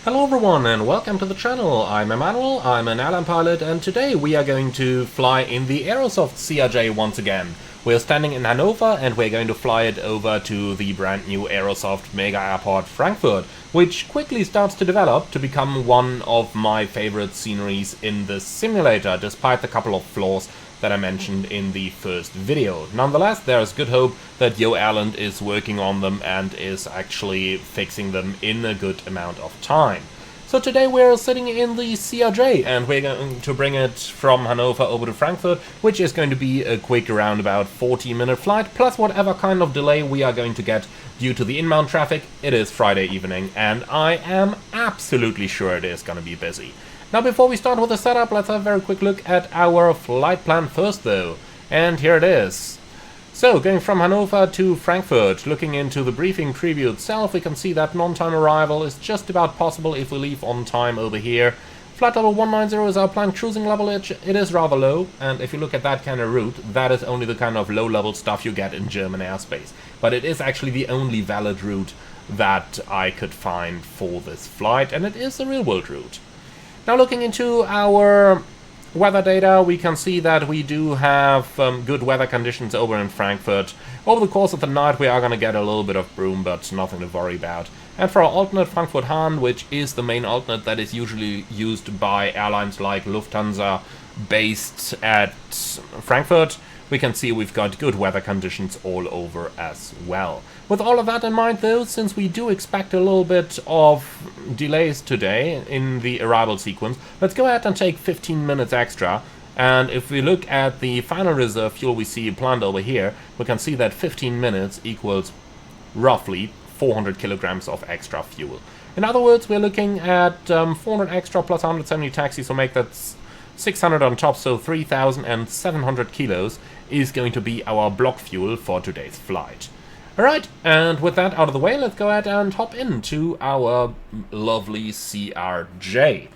Hello everyone and welcome to the channel. I'm Emmanuel, I'm an airline pilot, and today we are going to fly in the Aerosoft CRJ once again. We're standing in Hannover and we're going to fly it over to the brand new Aerosoft mega airport Frankfurt, which quickly starts to develop to become one of my favorite sceneries in the simulator, despite the couple of flaws that I mentioned in the first video. Nonetheless, there is good hope that Airline is working on them and is actually fixing them in a good amount of time. So today we're sitting in the CRJ and we're going to bring it from Hannover over to Frankfurt, which is going to be a quick around about 40-minute flight, plus whatever kind of delay we are going to get due to the inbound traffic. It is Friday evening and I am absolutely sure it is going to be busy. Now before we start with the setup, let's have a very quick look at our flight plan first though. And here it is. So, going from Hannover to Frankfurt, looking into the briefing preview itself, we can see that non-time arrival is just about possible if we leave on time over here. Flight level 190 is our planned cruising level. It is rather low, and if you look at that kind of route, that is only the kind of low-level stuff you get in German airspace. But it is actually the only valid route that I could find for this flight, and it is a real-world route. Now looking into our weather data, we can see that we do have good weather conditions over in Frankfurt. Over the course of the night we are going to get a little bit of broom, but nothing to worry about. And for our alternate Frankfurt-Hahn, which is the main alternate that is usually used by airlines like Lufthansa based at Frankfurt, we can see we've got good weather conditions all over as well. With all of that in mind though, since we do expect a little bit of delays today in the arrival sequence, let's go ahead and take 15 minutes extra. And if we look at the final reserve fuel we see planned over here, we can see that 15 minutes equals roughly 400 kilograms of extra fuel. In other words, we're looking at 400 extra plus 170 taxis, so make that 600 on top, so 3,700 kilos is going to be our block fuel for today's flight. Alright, and with that out of the way, let's go ahead and hop into our lovely CRJ.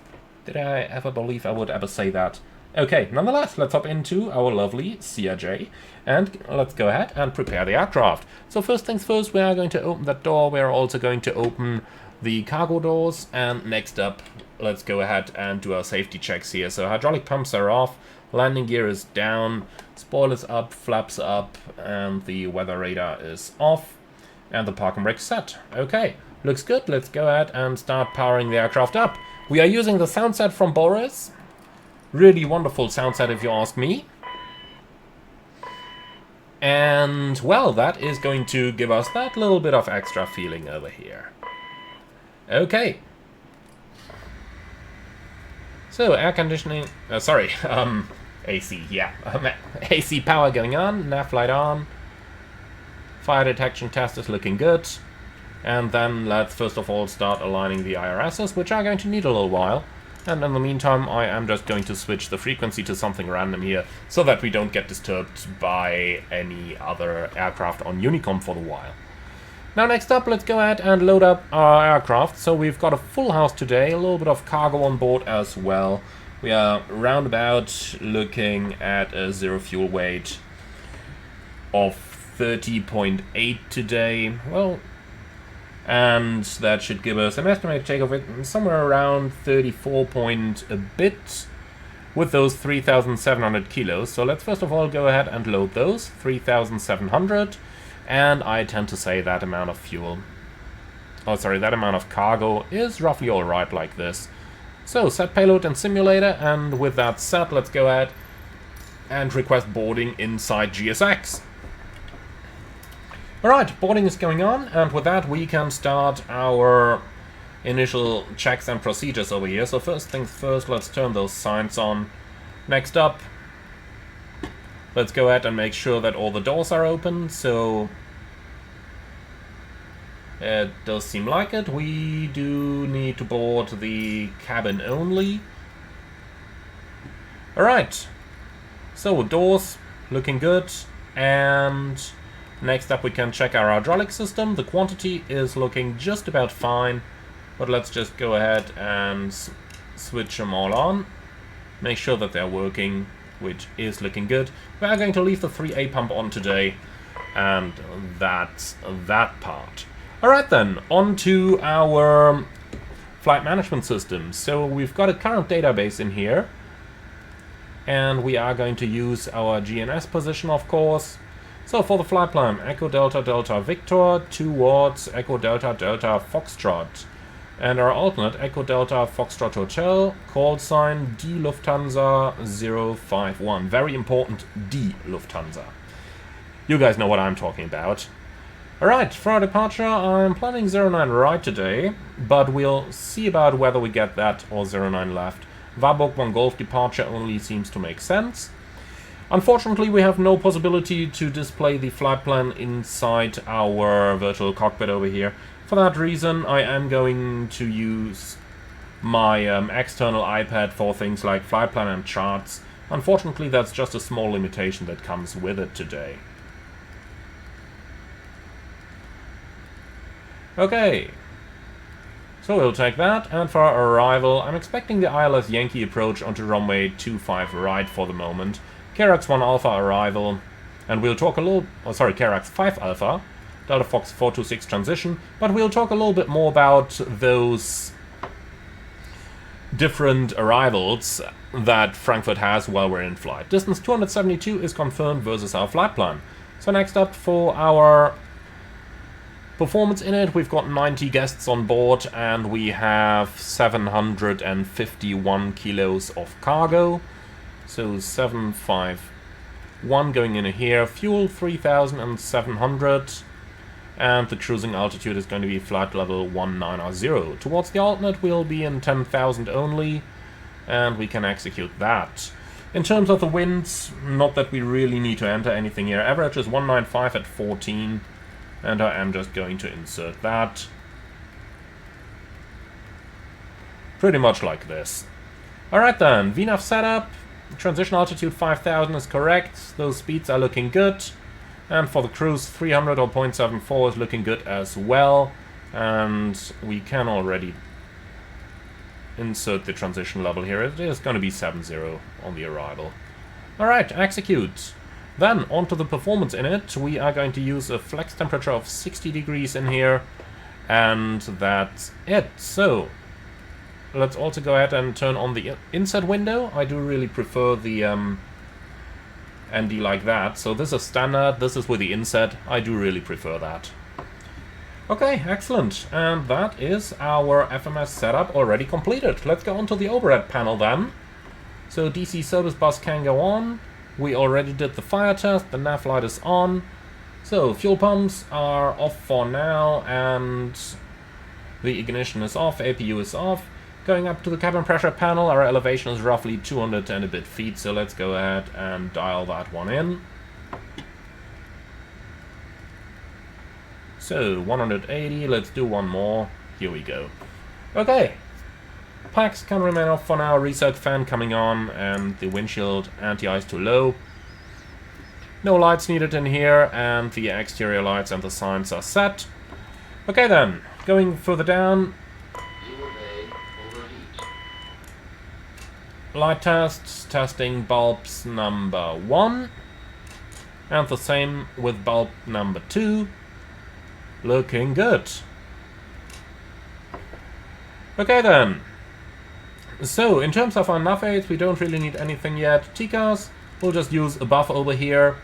Did I ever believe I would ever say that? Okay, nonetheless, let's hop into our lovely CRJ and let's go ahead and prepare the aircraft. So first things first, we are going to open that door. We are also going to open the cargo doors, and next up, let's go ahead and do our safety checks here. So hydraulic pumps are off, landing gear is down, spoilers up, flaps up, and the weather radar is off, and the parking brake set. Okay, looks good. Let's go ahead and start powering the aircraft up. We are using the sound set from Boris. Really wonderful sound set if you ask me. And well, that is going to give us that little bit of extra feeling over here. Okay. So air conditioning, AC, yeah. AC power going on, nav light on. Fire detection test is looking good. And then let's first of all start aligning the IRSs, which are going to need a little while. And in the meantime, I am just going to switch the frequency to something random here, so that we don't get disturbed by any other aircraft on Honeycomb for a while. Now next up, let's go ahead and load up our aircraft. So we've got a full house today, a little bit of cargo on board as well. We are roundabout looking at a zero fuel weight of 30.8 today. Well, and that should give us an estimated takeoff weight somewhere around 34 point a bit with those 3,700 kilos. So let's first of all go ahead and load those 3,700. And I tend to say that amount of fuel, that amount of cargo is roughly alright like this. So set payload and simulator, and with that set, let's go ahead and request boarding inside GSX. Alright, boarding is going on, and with that we can start our initial checks and procedures over here. So first things first, let's turn those signs on. Next up, let's go ahead and make sure that all the doors are open. So it does seem like it. We do need to board the cabin only. Alright, so doors looking good, and next up we can check our hydraulic system. The quantity is looking just about fine, but let's just go ahead and switch them all on. Make sure that they're working, which is looking good. We are going to leave the 3A pump on today, and that's that part. Alright then, on to our flight management system. So we've got a current database in here, and we are going to use our GNS position, of course. So for the flight plan, Echo Delta Delta Victor towards Echo Delta Delta Foxtrot. And our alternate, Echo Delta Foxtrot Hotel, call sign D Lufthansa 051. Very important, D Lufthansa. You guys know what I'm talking about. Alright, for our departure, I'm planning 09 right today, but we'll see about whether we get that or 09 left. Warburg 1 Golf departure only seems to make sense. Unfortunately, we have no possibility to display the flight plan inside our virtual cockpit over here. For that reason, I am going to use my external iPad for things like flight plan and charts. Unfortunately, that's just a small limitation that comes with it today. Okay, so we'll take that, and for our arrival, I'm expecting the ILS Yankee approach onto runway 25 right for the moment. Karax 1 Alpha arrival, and we'll talk a little, Karax 5 Alpha, Delta Fox 426 transition, but we'll talk a little bit more about those different arrivals that Frankfurt has while we're in flight. Distance 272 is confirmed versus our flight plan. So next up for our performance in it, we've got 90 guests on board and we have 751 kilos of cargo. So 751 going in here, fuel 3,700, and the cruising altitude is going to be flight level 190. Towards the alternate we'll be in 10,000 only, and we can execute that. In terms of the winds, not that we really need to enter anything here. Average is 195 at 14, and I am just going to insert that. Pretty much like this. Alright then, VNAV setup. Transition altitude 5,000 is correct. Those speeds are looking good. And for the cruise, 300 or 0.74 is looking good as well. And we can already insert the transition level here. It is going to be 70 on the arrival. Alright, execute. Then, onto the performance in it. We are going to use a flex temperature of 60 degrees in here. And that's it. So, let's also go ahead and turn on the inset window. I do really prefer the ND like that. So this is standard, this is with the inset. I do really prefer that. Okay, excellent. And that is our FMS setup already completed. Let's go on to the overhead panel then. So DC service bus can go on. We already did the fire test, the nav light is on. So fuel pumps are off for now and the ignition is off, APU is off. Going up to the cabin pressure panel, our elevation is roughly 200 and a bit feet, so let's go ahead and dial that one in. So 180, let's do one more. Here we go. Okay. Packs can remain off for now, reset fan coming on, and the windshield anti-ice to low. No lights needed in here, and the exterior lights and the signs are set. Okay then, going further down. Light tests, testing bulbs number 1, and the same with bulb number 2. Looking good. Okay then. So, in terms of our nav aids, we don't really need anything yet. TCAS, we'll just use above over here,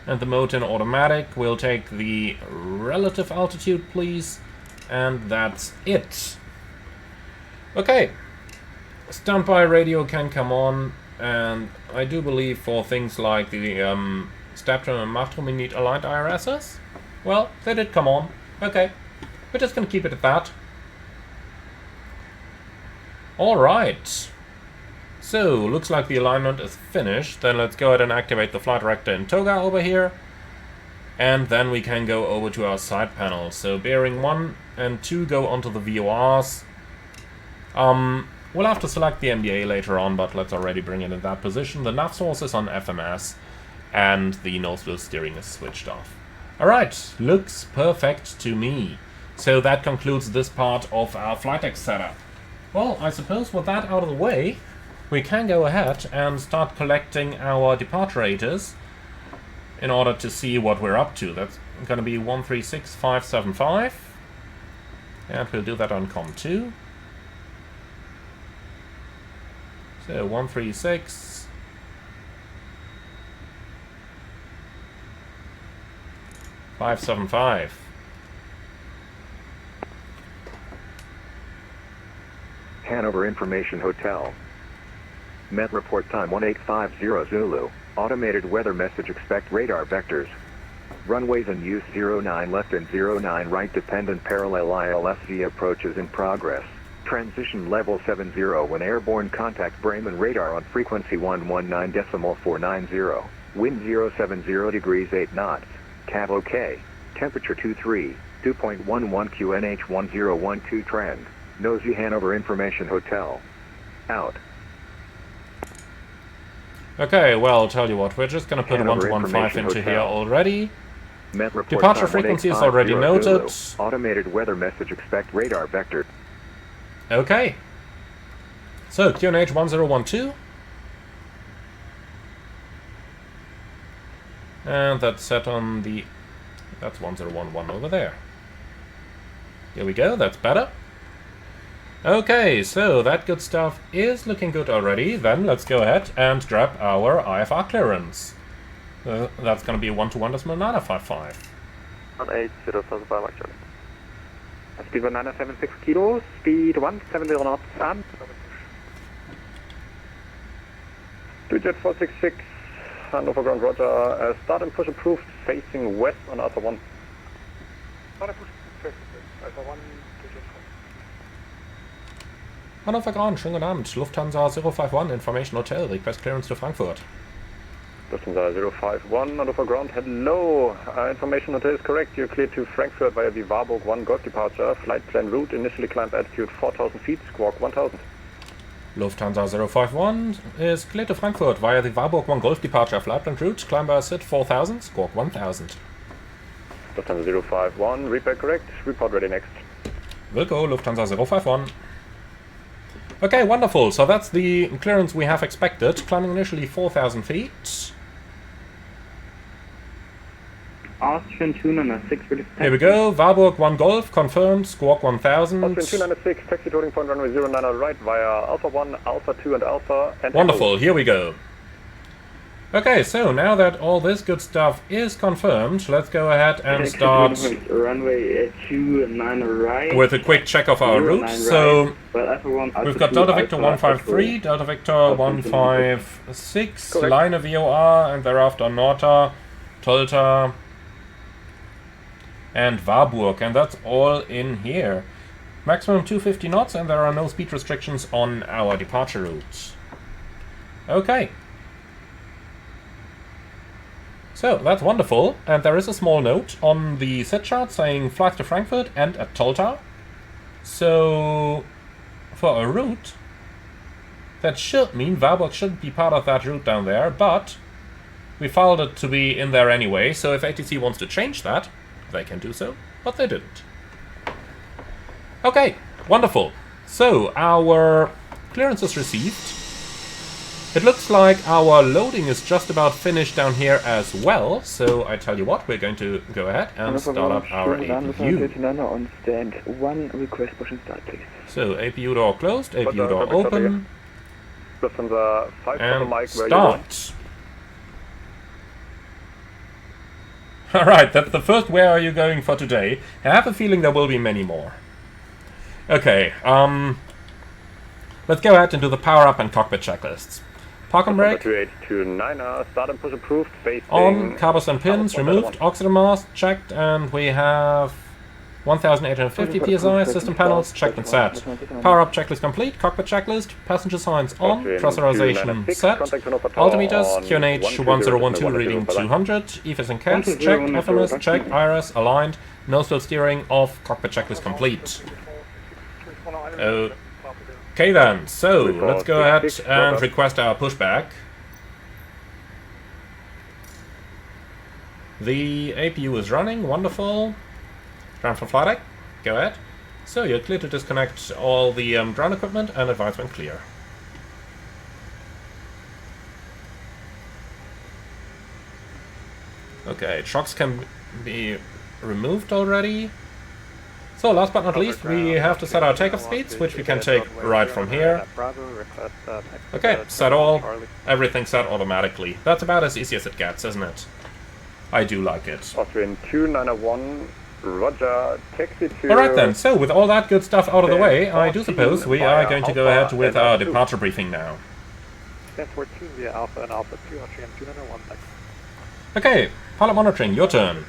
and the mode in automatic. We'll take the relative altitude, please, and that's it. Okay. Standby radio can come on, and I do believe for things like the Steptron and Machtrum we need aligned IRSs. Well, they did come on. Okay, we're just gonna keep it at that. Alright. So, looks like the alignment is finished. Then let's go ahead and activate the flight director in toga over here. And then we can go over to our side panel. So, bearing 1 and 2 go onto the VORs. We'll have to select the MDA later on, but let's already bring it in that position. The nav source is on FMS, and the nose wheel steering is switched off. Alright, looks perfect to me. So that concludes this part of our flight deck setup. Well, I suppose with that out of the way, we can go ahead and start collecting our departure rates in order to see what we're up to. That's going to be 136575, and we'll do that on COM 2. So 136. .575. Hanover Information Hotel. Met report time 1850 Zulu. Automated weather message, expect radar vectors. Runways in use 09 left and 09 right dependent parallel ILSC approaches in progress. Transition level 70 when airborne contact Bremen radar on frequency 119.490. Wind 070 degrees 8 knots. Cav OK. Temperature 23, 2.11 QNH 1012 trend. Nosy Hanover Information Hotel. Out. Okay, well, I'll tell you what, we're just gonna put Hanover 115 into Information here Hotel. already. Met report Departure time frequency is already 1850 noted. Zulu. Automated weather message, expect radar vector. Okay. So, QNH 1012. And that's set on the... That's 1011 over there. Here we go, that's better. Okay, so that good stuff is looking good already. Then let's go ahead and grab our IFR clearance. That's going to be 121.955. 1805 actually. Speed 1976 kilos, speed 170 knots and... Jet 466, Hannover ground roger, start and push approved, facing west on Alpha 1. Start and push facing west, Alpha 1, Jet 4. Hannover Ground, schönen guten Abend. Lufthansa 051, Information Hotel, request clearance to Frankfurt. Lufthansa 051, Hannover ground, hello. Information hotel is correct. You're cleared to Frankfurt via the Warburg 1 Golf departure. Flight plan route, initially climb altitude 4,000 feet, squawk 1,000. Lufthansa 051 is cleared to Frankfurt via the Warburg 1 Golf departure. Flight plan route, climb by SID 4000, squawk 1000. Lufthansa 051, repair correct. Report ready next. Will go, Lufthansa 051. Okay, wonderful. So that's the clearance we have expected. Climbing initially 4,000 feet. Austrian 296, ready for Here we go. Warburg 1 Golf, confirmed. Squawk 1000. Austrian 296, taxi to point runway 09 right via Alpha 1, Alpha 2 and Alpha and... Wonderful, here we go. Okay, so now that all this good stuff is confirmed, let's go ahead and start runway 29 right. with a quick check of our route. So we've got Delta Victor 153, Delta Victor 156, line of VOR, and thereafter Norta, Tolta, and Warburg, and that's all in here. Maximum 250 knots, and there are no speed restrictions on our departure route. Okay. So, that's wonderful, and there is a small note on the set chart saying flights to Frankfurt and at Tolta. So, for a route, that should mean Warburg shouldn't be part of that route down there, but we filed it to be in there anyway, so if ATC wants to change that, they can do so, but they didn't. Okay, wonderful. So, our clearance is received. It looks like our loading is just about finished down here as well, so I tell you what, we're going to go ahead and start up our APU. On stand 1, request push and start, please. So, APU door closed, APU door open, Lufthansa 5 and mic where you want. start. Alright, that's the first where are you going for today. I have a feeling there will be many more. Okay, let's go ahead and do the power up and cockpit checklists. Park and brake. 2829, start and push approved, facing... On, carbos and pins removed, oxygen mask checked, and we have 1850 psi, system panels checked and set. Power up checklist complete, cockpit checklist, passenger signs on, pressurization set, altimeters, QNH 1012 reading 200, EFIS and CAS checked, FMS checked, IRS aligned, nose wheel steering off, cockpit checklist complete. Okay then, so let's go ahead and request our pushback. The APU is running, wonderful. Ground for flight deck, go ahead. So you're clear to disconnect all the ground equipment and advise when clear. Okay, shocks can be removed already. So last but not least, we have to set our takeoff speeds, which we can take right from here. Okay, set all, everything set automatically. That's about as easy as it gets, isn't it? I do like it. Austrian 2901, roger, taxi to... Alright then, so with all that good stuff out of the way, I do suppose we are going to go ahead with our departure briefing now. 14 via Alpha and Alpha 2, Austrian 291, thanks. Okay, pilot monitoring, your turn.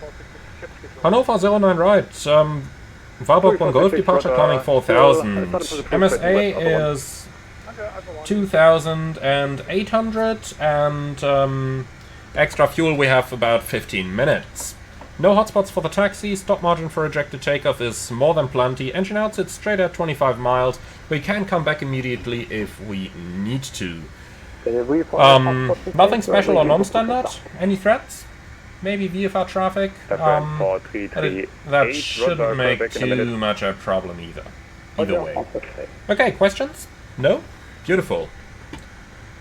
Hannover 09 right, Warburg 1 Golf departure climbing 4000. MSA is 2800 and extra fuel we have about 15 minutes. No hotspots for the taxi, stop margin for ejected takeoff is more than plenty. Engine out sits straight at 25 miles. We can come back immediately if we need to. Nothing special or non-standard? Any threats? Maybe VFR traffic? That shouldn't make too much a problem either. Either way. Okay, questions? No? Beautiful.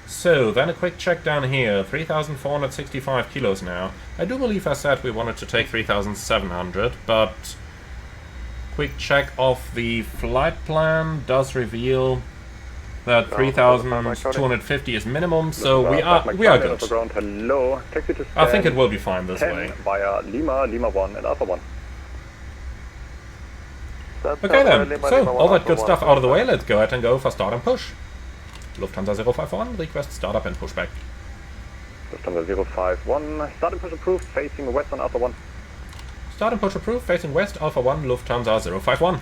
So, then a quick check down here. 3,465 kilos now. I do believe I said we wanted to take 3,700, but quick check of the flight plan does reveal that 3,250 is minimum, so we are good. I think it will be fine this way. Via Lima, Lima 1 and Alpha 1. Okay then, so all that good stuff out of the way, let's go ahead and go for start and push. Lufthansa 051, request startup and pushback. Lufthansa 051, start and push approved, facing west on Alpha 1. Start and push approved, facing west, Alpha 1, Lufthansa 051.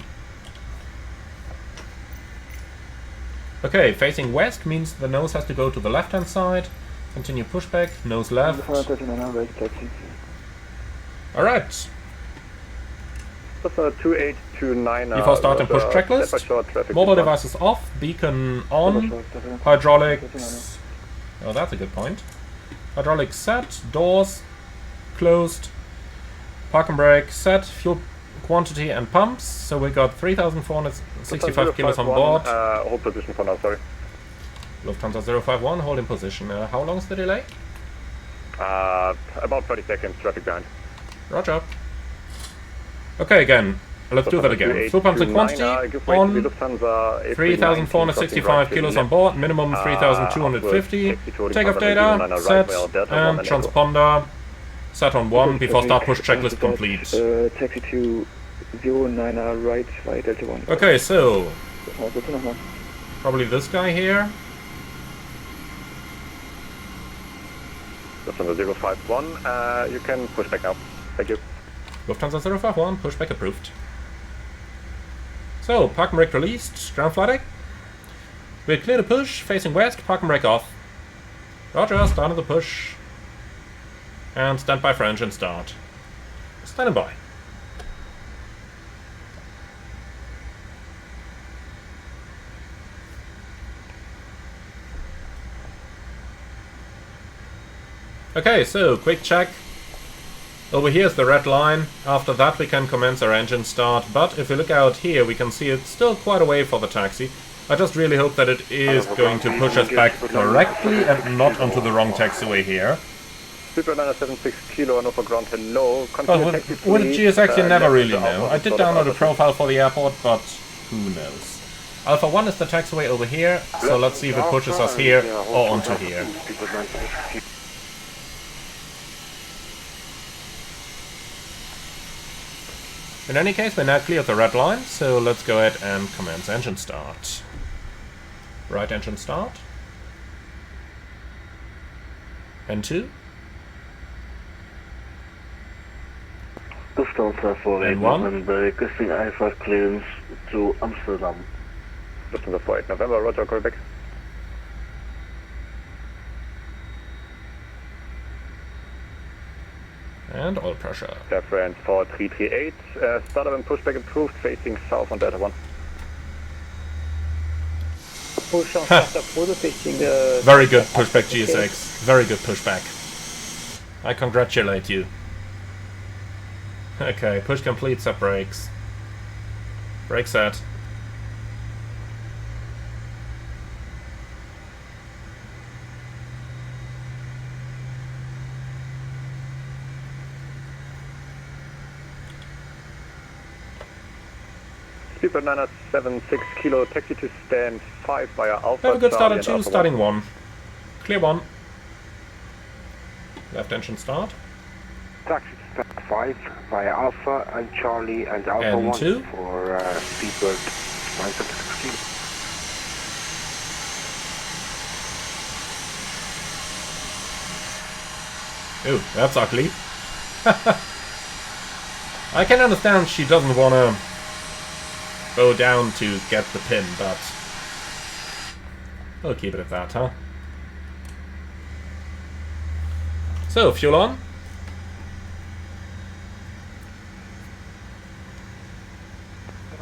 Okay, facing west means the nose has to go to the left hand side. Continue pushback, nose left. Alright. 2829. Before start and push checklist. Mobile devices off, beacon on, hydraulics. Oh, that's a good point. Hydraulics set, doors closed, park and brake set, fuel quantity and pumps. So we got 3,465 kilos on board. Hold position for now, sorry. Lufthansa 051, hold in position. How long is the delay? About 30 seconds, traffic behind. Roger. Okay, again, let's do that again. Fuel pumps and quantity on, 3,465 kilos on board, minimum 3,250. Takeoff data, set, and transponder set on 1 before start push checklist complete. Taxi to 09 right by Delta 1. Okay, so probably this guy here. Lufthansa 051, you can push back now. Thank you. Lufthansa 051, pushback approved. So, park and brake released, ground flighting. We're clear to push, facing west, park and brake off. Roger, start of the push. And stand by for engine start. Standing by. Okay, so quick check. Over here is the red line. After that we can commence our engine start, but if we look out here we can see it's still quite a way for the taxi. I just really hope that it is going to push us back correctly and not onto the wrong taxiway here. Super 976 kilo Hannover ground, hello. Well, with GSX you never really know. I did download a profile for the airport, but who knows. Alpha 1 is the taxiway over here, so let's see if it pushes us here or onto here. In any case, we're now clear of the red line, so let's go ahead and commence engine start. Right engine start. N2. Lufthansa 481 requesting IFR clearance to Amsterdam. Lufthansa 48 November, roger, call back. And oil pressure. Deference for 338, startup and pushback approved, facing south on Delta 1. Very good pushback, GSX. Very good pushback. I congratulate you. Okay, push complete, set brakes. Brake set. Speedbird 976 kilo, taxi to stand 5 via Alpha. Have a good start Charlie at and 2, Alpha starting 1. Clear 1. Left engine start. Taxi to stand 5 via Alpha and Charlie and Alpha And 1 2. for Speedbird 976 kilo. Oh, that's ugly. I can understand she doesn't want to go down to get the pin, but we'll keep it at that, huh? So, fuel on.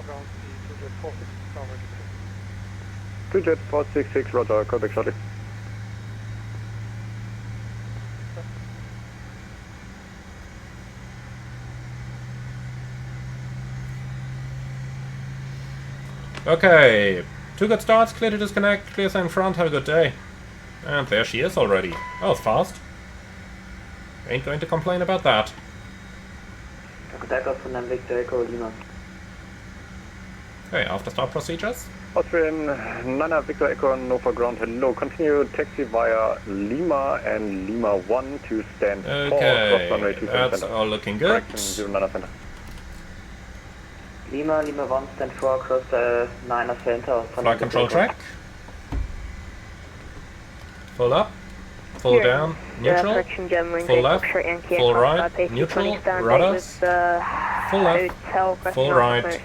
Ground, the 2Jet 466 2 Jet 466, roger, Quebec Charlie. Okay, 2 good starts, clear to disconnect, clear in front, have a good day. And there she is already. That was fast. Ain't going to complain about that. Takeoff von einem Victor Echo Lima. Okay, after start procedures. Austrian 9 Victor Echo Hannover ground, hello. Continue taxi via Lima and Lima 1 to stand 4. Okay, Runway 27 that's center. all looking good. Correction 09 center. Lima 1, stand 4, cross 9 center. Flight control track. Full up. Full down. Neutral. Full left. Full right. Neutral. Rudders. Full left. Full right.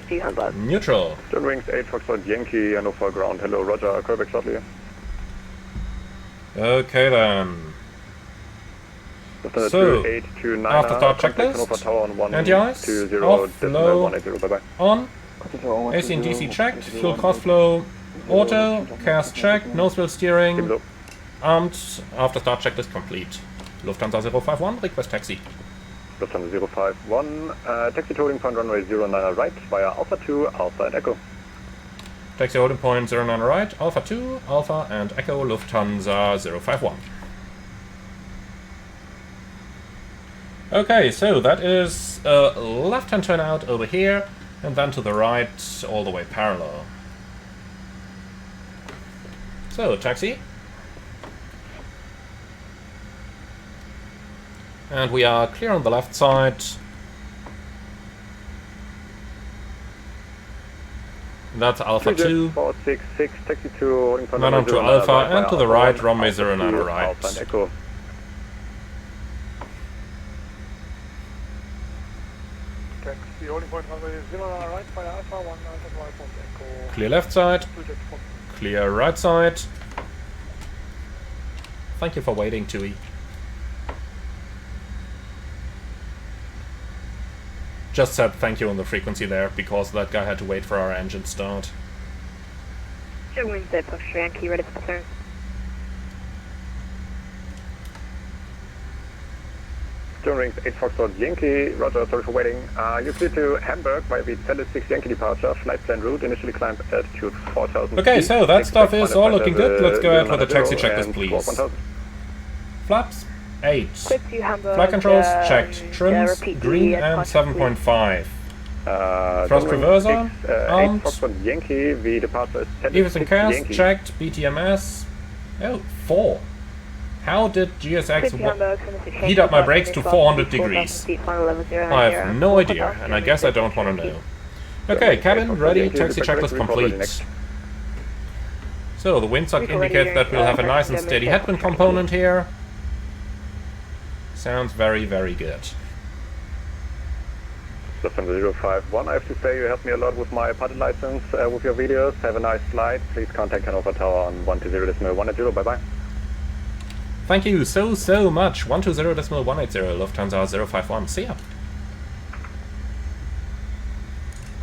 Neutral. John Wings 8 Foxtrot Yankee Hannover ground, hello, roger, Quebec Charlie. Okay then. So, after start checklist, anti-ice, off, low, on, AC and DC checked, fuel cost flow, auto, CAS checked, nose wheel steering, armed, after start checklist complete. Lufthansa 051, request taxi. Lufthansa 051, taxi to holding point runway 09 right via Alpha 2, Alpha and Echo. Taxi holding point 09 right, Alpha 2, Alpha and Echo, Lufthansa 051. Okay, so that is a left-hand turnout over here, and then to the right, all the way parallel. So, taxi. And we are clear on the left side. That's Alpha 2. 466, taxi to holding point Then on to Alpha, and to the right, runway 09 right. Alpha and Echo. taxi, holding point runway 09 right via Alpha 1 right point Echo. Clear left side. 2Jet 4. Clear right side. Thank you for waiting, Tui. Just said thank you on the frequency there, because that guy had to wait for our engine start. Sure, Wednesday, push Yankee, ready for turn. John Rings 8 Foxtrot Yankee, roger, sorry for waiting. You clear to Hamburg via the Tele 6 Yankee departure, flight plan route, initially climb altitude 4,000 Okay, feet. so that stuff is all looking good. Let's go ahead with the 090 taxi checklist, and please. 1000. Flaps, 8. Quick to Hamburg. Flight controls, checked. Trims, repeat green the, and departure, 7.5. John Thrust Rings reverser, 6, 8 armed. Foxtrot Yankee, the departure is Tele Levers and 6 cast, Yankee. checked. BTMS. Oh, 4. How did GSX heat up my brakes to 400 degrees? I have no idea, and I guess I don't want to know. Okay, cabin ready, taxi checklist complete. So, the windsock indicates that we'll have a nice and steady headwind component here. Sounds very, very good. Lufthansa 051, I have to say you helped me a lot with my pilot license, with your videos. Have a nice flight. Please contact Hannover Tower on 120.180. Bye-bye. Thank you so much. 120.180, Lufthansa 051. See ya.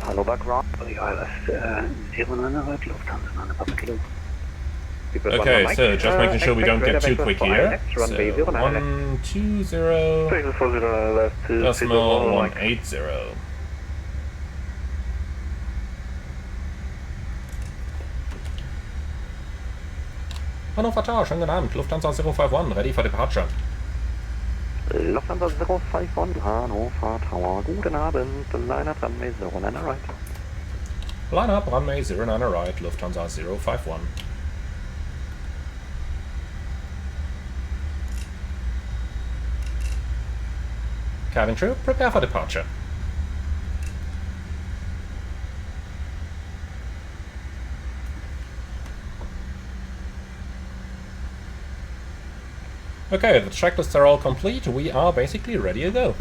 Hannover ground, ILS 09 right, Lufthansa 9 Papa Kilo. Okay, so just making sure we don't get too quick here. So, 120.180. Hannover Tower, schönen guten Abend. Lufthansa 051, ready for departure. Lufthansa 051, Hannover Tower, guten Abend, Liner Runway 09 right. Line up, runway 09 right, Lufthansa 051. Cabin crew, prepare for departure. Okay, the checklists are all complete, we are basically ready to go.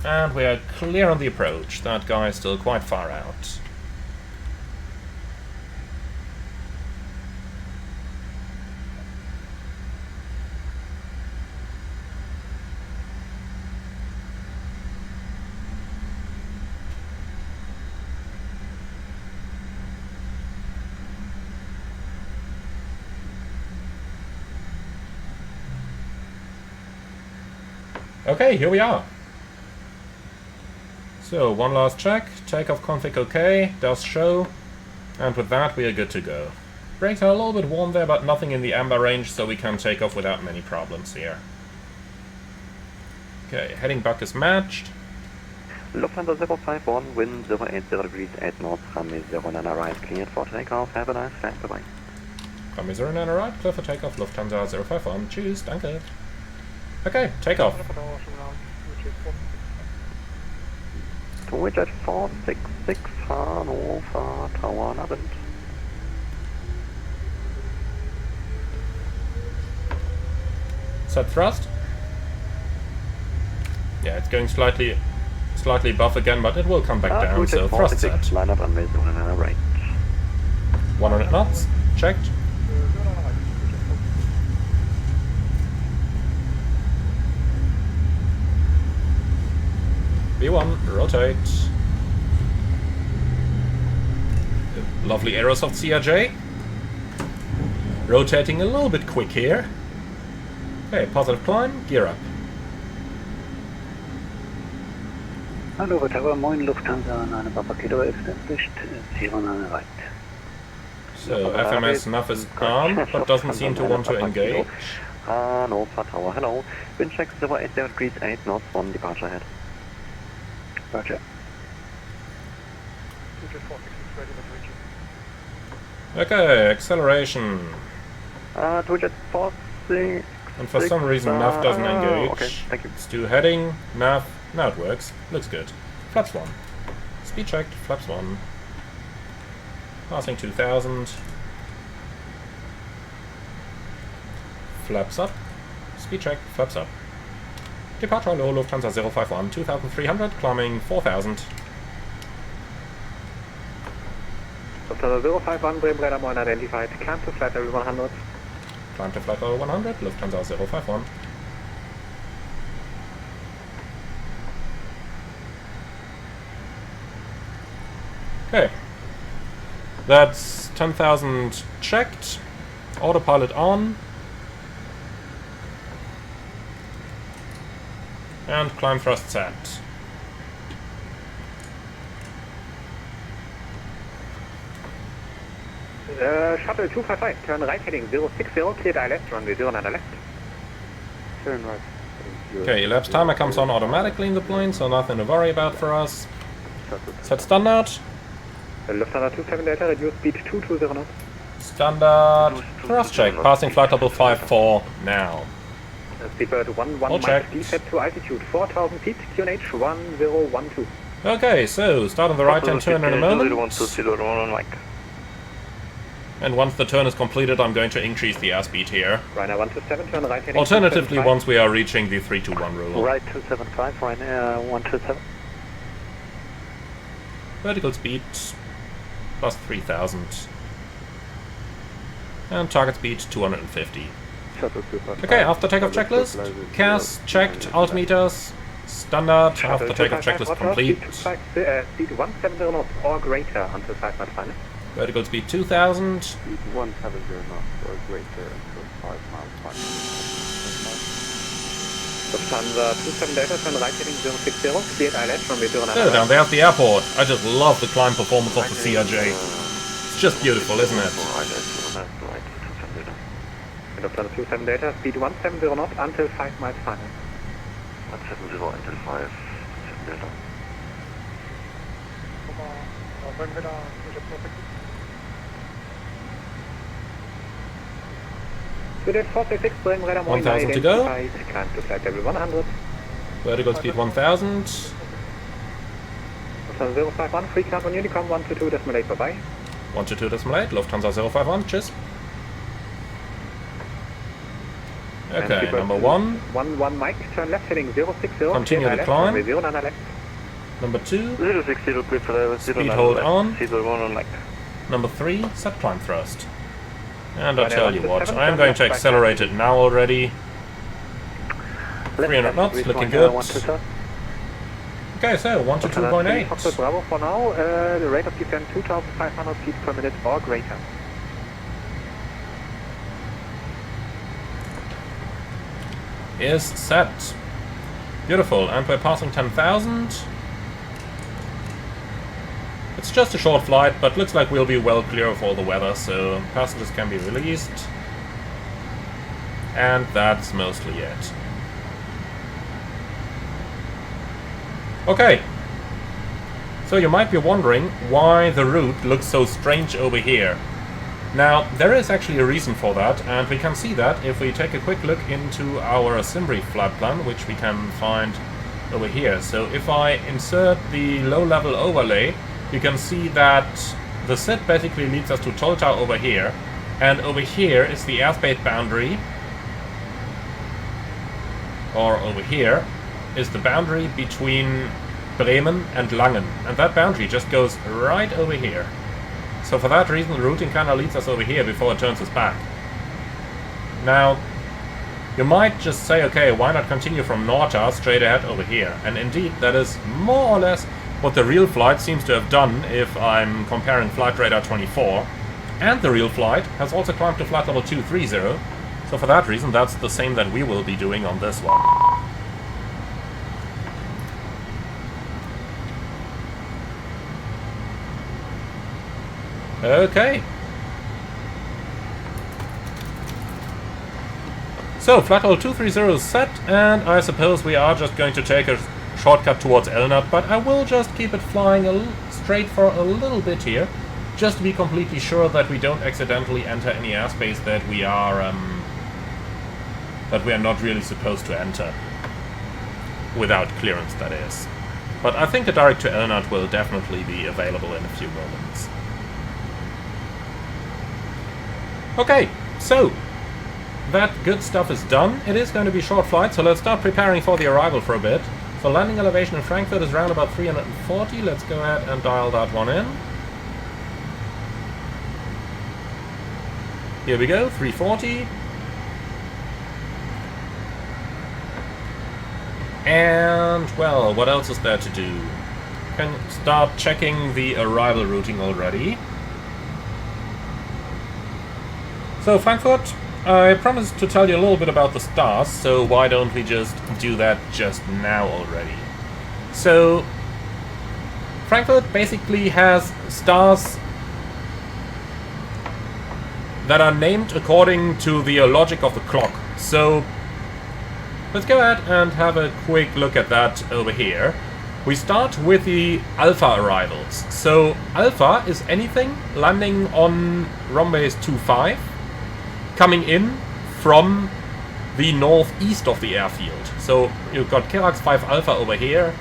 And we are clear on the approach, that guy is still quite far out. Okay, here we are. So, one last check, takeoff config OK, does show, and with that we are good to go. Brakes are a little bit warm there, but nothing in the amber range, so we can take off without many problems here. Okay, heading buck is matched. Lufthansa 051, wind 080 degrees 8 knots, runway 09 right, cleared for takeoff. Have a nice flight, bye-bye. Runway 09 right, clear for takeoff, Lufthansa 051, tschüss, danke. Okay, takeoff. Jet 466, Hannover, Tower Abend. Set thrust. Yeah, it's going slightly above again, but it will come back down, so thrust set. Line up runway 09 right. 100 knots, checked. B1, rotate. Lovely Aerosoft CRJ. Rotating a little bit quick here. Okay, positive climb, gear up. Hannover Tower, moin Lufthansa, 9 Papa Kilo established, 09 right. So FMS NAV is armed, but doesn't seem to want to engage. Hannover Tower, hello. Wind check 080 degrees 8 knots, 1 departure ahead. Roger. Okay, acceleration. Jet 46. And for some reason NAV doesn't engage. Okay, thank you. Let's do heading, NAV. Now it works. Looks good. Flaps 1. Speed checked, flaps 1. Passing 2000. Flaps up. Speed check, flaps up. Departure low, Lufthansa 051, 2300, climbing 4000. Lufthansa 051, Bremen radar 1 identified, climb to flight level 100. Climb to flight level 100, Lufthansa 051. Okay. That's 10,000 checked. Autopilot on. And climb thrust set. Shuttle 255, turn right heading 060, cleared eye left, runway 09 left. Turn right. Okay, elapsed timer comes on automatically in the plane, so nothing to worry about for us. Set standard. Lufthansa 27 Delta, reduce speed 220 knots. Standard thrust check, passing flight level 54 now. Speedbird 11 All Mike, checked. descent to altitude 4000 feet, QNH 1012. Okay, so start on the right hand turn in a moment. And once the turn is completed, I'm going to increase the airspeed here. Ryanair 127, turn right heading. Alternatively, once we are reaching the 321 rule. Right 275, Ryanair 127. Vertical speed plus 3000. And target speed 250. Okay, after takeoff checklist. CAS checked, altimeters. Standard, after takeoff checklist complete. Speed 170 knots or greater until 5 miles final. Vertical speed 2000. Speed 170 knots or greater until 5 miles final. Lufthansa 27 Delta, turn right heading 060, cleared eye left, runway 09 So down there's the airport. I just love the climb performance of the CRJ. It's just beautiful, isn't it? Lufthansa 27 Delta, speed 170 knots until 5 miles final. 170 until 5. Delta. Wenn wir da nicht perfekt Student 466, Boeing radar 1000 to go. Climb to flight level 100. Vertical speed 1000. Lufthansa 051, free climb on Honeycomb 122.8, bye-bye. 122.8, Lufthansa 051, tschüss. Okay, number 1. 11 Mike, turn left heading 060. Continue the climb. Runway 09 left. Number 2. 060, clear for level 09 Speed hold on. Seatbelt 1 on left. Number 3, set climb thrust. And I'll tell you what, I'm going to accelerate it now already. 300 knots, looking good. Okay, so 1 to 2.8. Foxtrot Bravo for now, the rate of descent 2,500 feet per minute or greater. Is set. Beautiful, and we're passing 10,000. It's just a short flight, but looks like we'll be well clear of all the weather, so passengers can be released. And that's mostly it. Okay. So you might be wondering why the route looks so strange over here. Now, there is actually a reason for that, and we can see that if we take a quick look into our Simbrief flight plan, which we can find over here. So if I insert the low-level overlay, you can see that the SID basically leads us to Tolta over here, and over here is the airspace boundary, or over here is the boundary between Bremen and Langen, and that boundary just goes right over here. So for that reason the routing kind of leads us over here before it turns us back. Now, you might just say, okay, why not continue from Norta straight ahead over here? And indeed, that is more or less what the real flight seems to have done if I'm comparing Flight Radar 24. And the real flight has also climbed to flight level 230. So for that reason, that's the same that we will be doing on this one. Okay. So, flight level 230 is set, and I suppose we are just going to take a shortcut towards Elnat, but I will just keep it flying straight for a little bit here, just to be completely sure that we don't accidentally enter any airspace that we are not really supposed to enter. Without clearance, that is. But I think a direct to Elnat will definitely be available in a few moments. Okay, so that good stuff is done. It is going to be a short flight, so let's start preparing for the arrival for a bit. So landing elevation in Frankfurt is around about 340. Let's go ahead and dial that one in. Here we go, 340. And, well, what else is there to do? Can start checking the arrival routing already. So, Frankfurt, I promised to tell you a little bit about the stars, so why don't we just do that just now already? So, Frankfurt basically has stars that are named according to the logic of the clock. So, let's go ahead and have a quick look at that over here. We start with the Alpha arrivals. So, Alpha is anything landing on runways 25, coming in from the northeast of the airfield. So you've got Kerax 5 Alpha over here.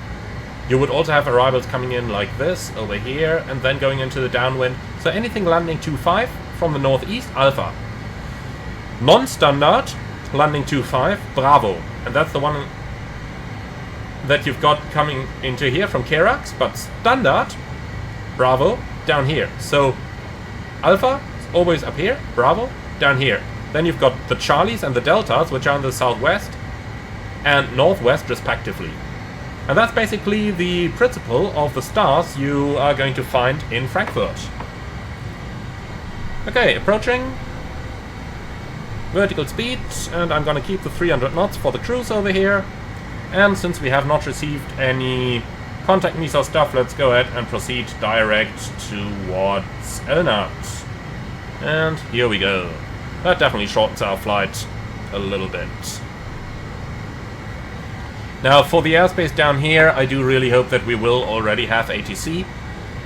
You would also have arrivals coming in like this over here and then going into the downwind. So anything landing 25 from the northeast, Alpha. Non-standard landing 25, Bravo. And that's the one that you've got coming into here from Kerax, but standard, Bravo, down here. So Alpha is always up here, Bravo, down here. Then you've got the Charlies and the Deltas, which are in the southwest and northwest respectively. And that's basically the principle of the stars you are going to find in Frankfurt. Okay, approaching. Vertical speed, and I'm going to keep the 300 knots for the cruise over here. And since we have not received any contact MESA stuff, let's go ahead and proceed direct towards Elnat. And here we go. That definitely shortens our flight a little bit. Now, for the airspace down here, I do really hope that we will already have ATC.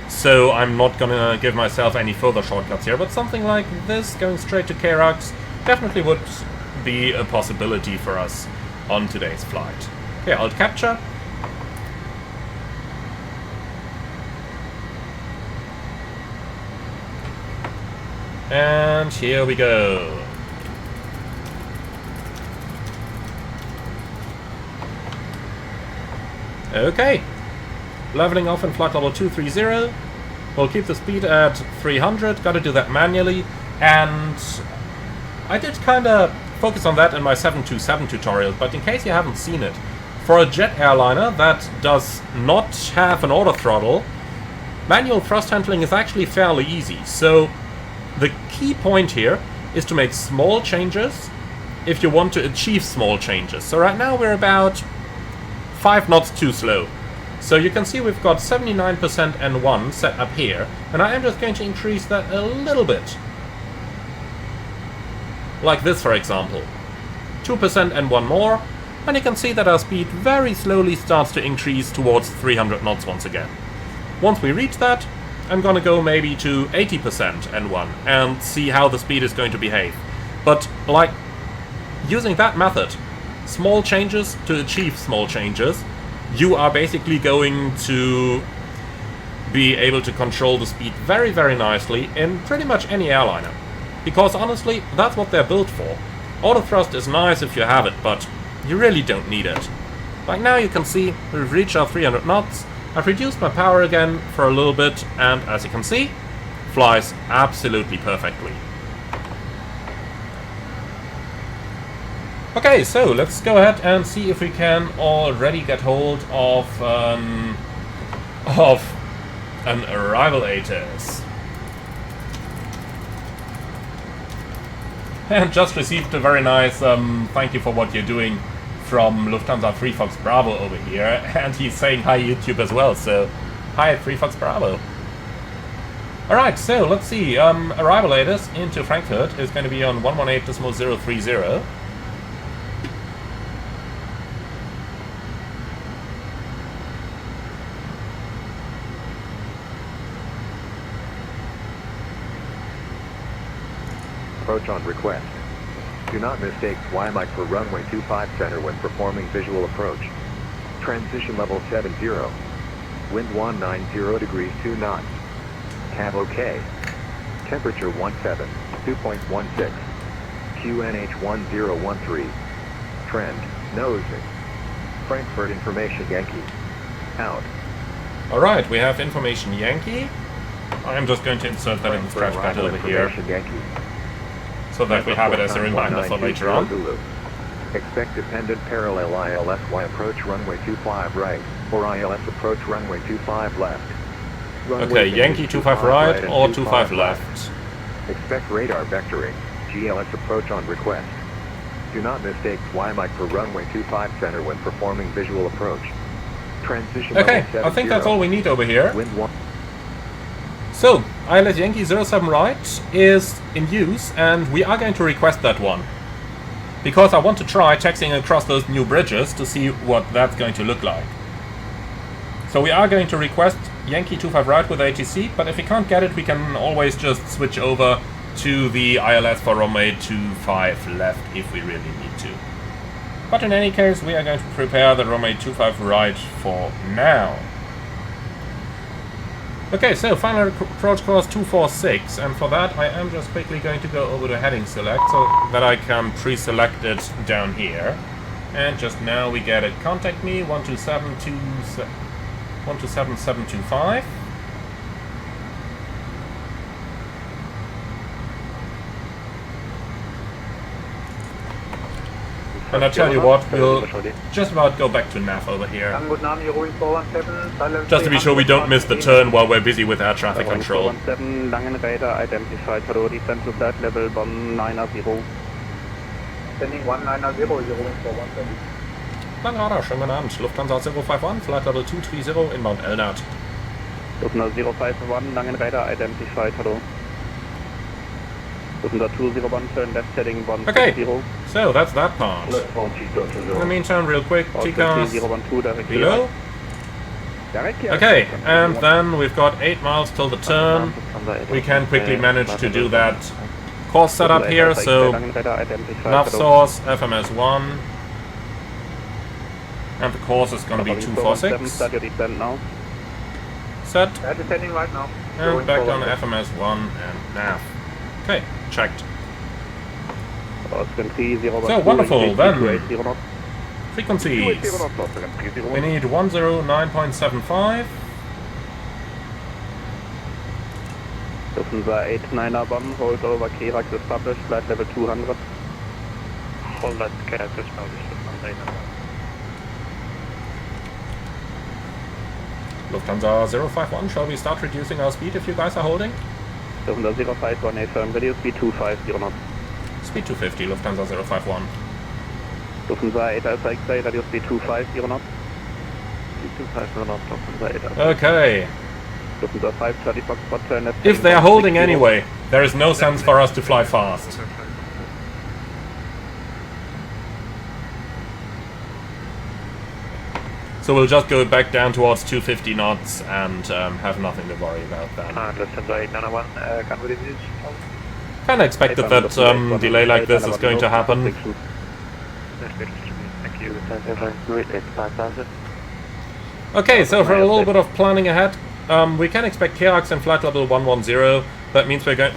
So I'm not gonna give myself any further shortcuts here, but something like this, going straight to Karax, definitely would be a possibility for us on today's flight. Okay, Alt capture. And here we go. Okay. Leveling off in flight level 230. We'll keep the speed at 300. Gotta do that manually. And I did kinda focus on that in my 727 tutorial, but in case you haven't seen it, for a jet airliner that does not have an auto throttle, manual thrust handling is actually fairly easy. So the key point here is to make small changes if you want to achieve small changes. So right now we're about 5 knots too slow. So you can see we've got 79% N1 set up here, and I am just going to increase that a little bit. Like this, for example. 2% N1 more, and you can see that our speed very slowly starts to increase towards 300 knots once again. Once we reach that, I'm gonna go maybe to 80% N1 and see how the speed is going to behave. But, like, using that method, small changes to achieve small changes, you are basically going to be able to control the speed very, very nicely in pretty much any airliner. Because honestly, that's what they're built for. Auto thrust is nice if you have it, but you really don't need it. Like now you can see we've reached our 300 knots. I've reduced my power again for a little bit, and as you can see, flies absolutely perfectly. Okay, so let's go ahead and see if we can already get hold of an arrival ATIS. And just received a very nice thank you for what you're doing from Lufthansa 3 Fox Bravo over here, and he's saying hi YouTube as well, so hi 3 Fox Bravo. Alright, so let's see, arrival ATIS into Frankfurt is going to be on 118.030. Approach on request. Do not mistake WiMic for runway 25 center when performing visual approach. Transition level 70. Wind 190 degrees 2 knots. Cab OK. Temperature 17, 2.16. QNH 1013. Trend, nosing. Frankfurt information Yankee. Out. Alright, we have information Yankee. I'm just going to insert that in the scratch pad over here, Yankee. so that we have it as a reminder for later on. Expect dependent parallel ILSY approach runway 25 right, or ILS approach runway 25 left. Okay, Yankee 25 right or 25 left. Expect radar vectoring, GLS approach on request. Do not mistake WiMic for runway 25 center when performing visual approach. Transition Okay, I think that's all we need over here. Wind 1. So, ILS Yankee 07 right is in use, and we are going to request that one. Because I want to try taxiing across those new bridges to see what that's going to look like. So we are going to request Yankee 25 right with ATC, but if we can't get it, we can always just switch over to the ILS for runway 25 left if we really need to. But in any case, we are going to prepare the runway 25 right for now. Okay, so final approach course 246, and for that I am just quickly going to go over to heading select so that I can pre-select it down here. And just now we get it. Contact me 127725. And I tell you what, we'll just about go back to nav over here. Just to be sure we don't miss the turn while we're busy with air traffic control. Langen radar identified, hello, descend to flight level 190. Sending 190, 0 for 120. Langradar, schönen guten Abend. Lufthansa 051, flight level 230, inbound LNAT. Lufthansa 051, Langen radar identified, hello. Lufthansa 201, turn left heading 160. Okay, So that's that part. In the meantime, real quick, TCAS below. Okay, and then we've got 8 miles till the turn. We can quickly manage to do that course setup here, so nav source, FMS1, and the course is going to be 246. Set, and back on FMS1 and nav. Okay, checked. So, wonderful, then. Frequencies. We need 109.75. Lufthansa 89er Bonn, hold over Kerax is published, flight level 200. Hold that Kerax is published, Lufthansa 89er. Lufthansa 051, shall we start reducing our speed if you guys are holding? Lufthansa 051, A firm, radio speed 250 knots. Speed 250, Lufthansa 051. Lufthansa 8 Alpha X-ray, radio speed 250 knots. Speed 250 knots, Lufthansa 8 Alpha. Okay. Lufthansa 530 Foxtrot, turn left. If they are holding anyway, there is no sense for us to fly fast. So we'll just go back down towards 250 knots and have nothing to worry about then. Lufthansa 891, can we reduce? Kind of expected that delay like this is going to happen. Thank you. Okay, so for a little bit of planning ahead, we can expect Kerax in flight level 110. That means we're going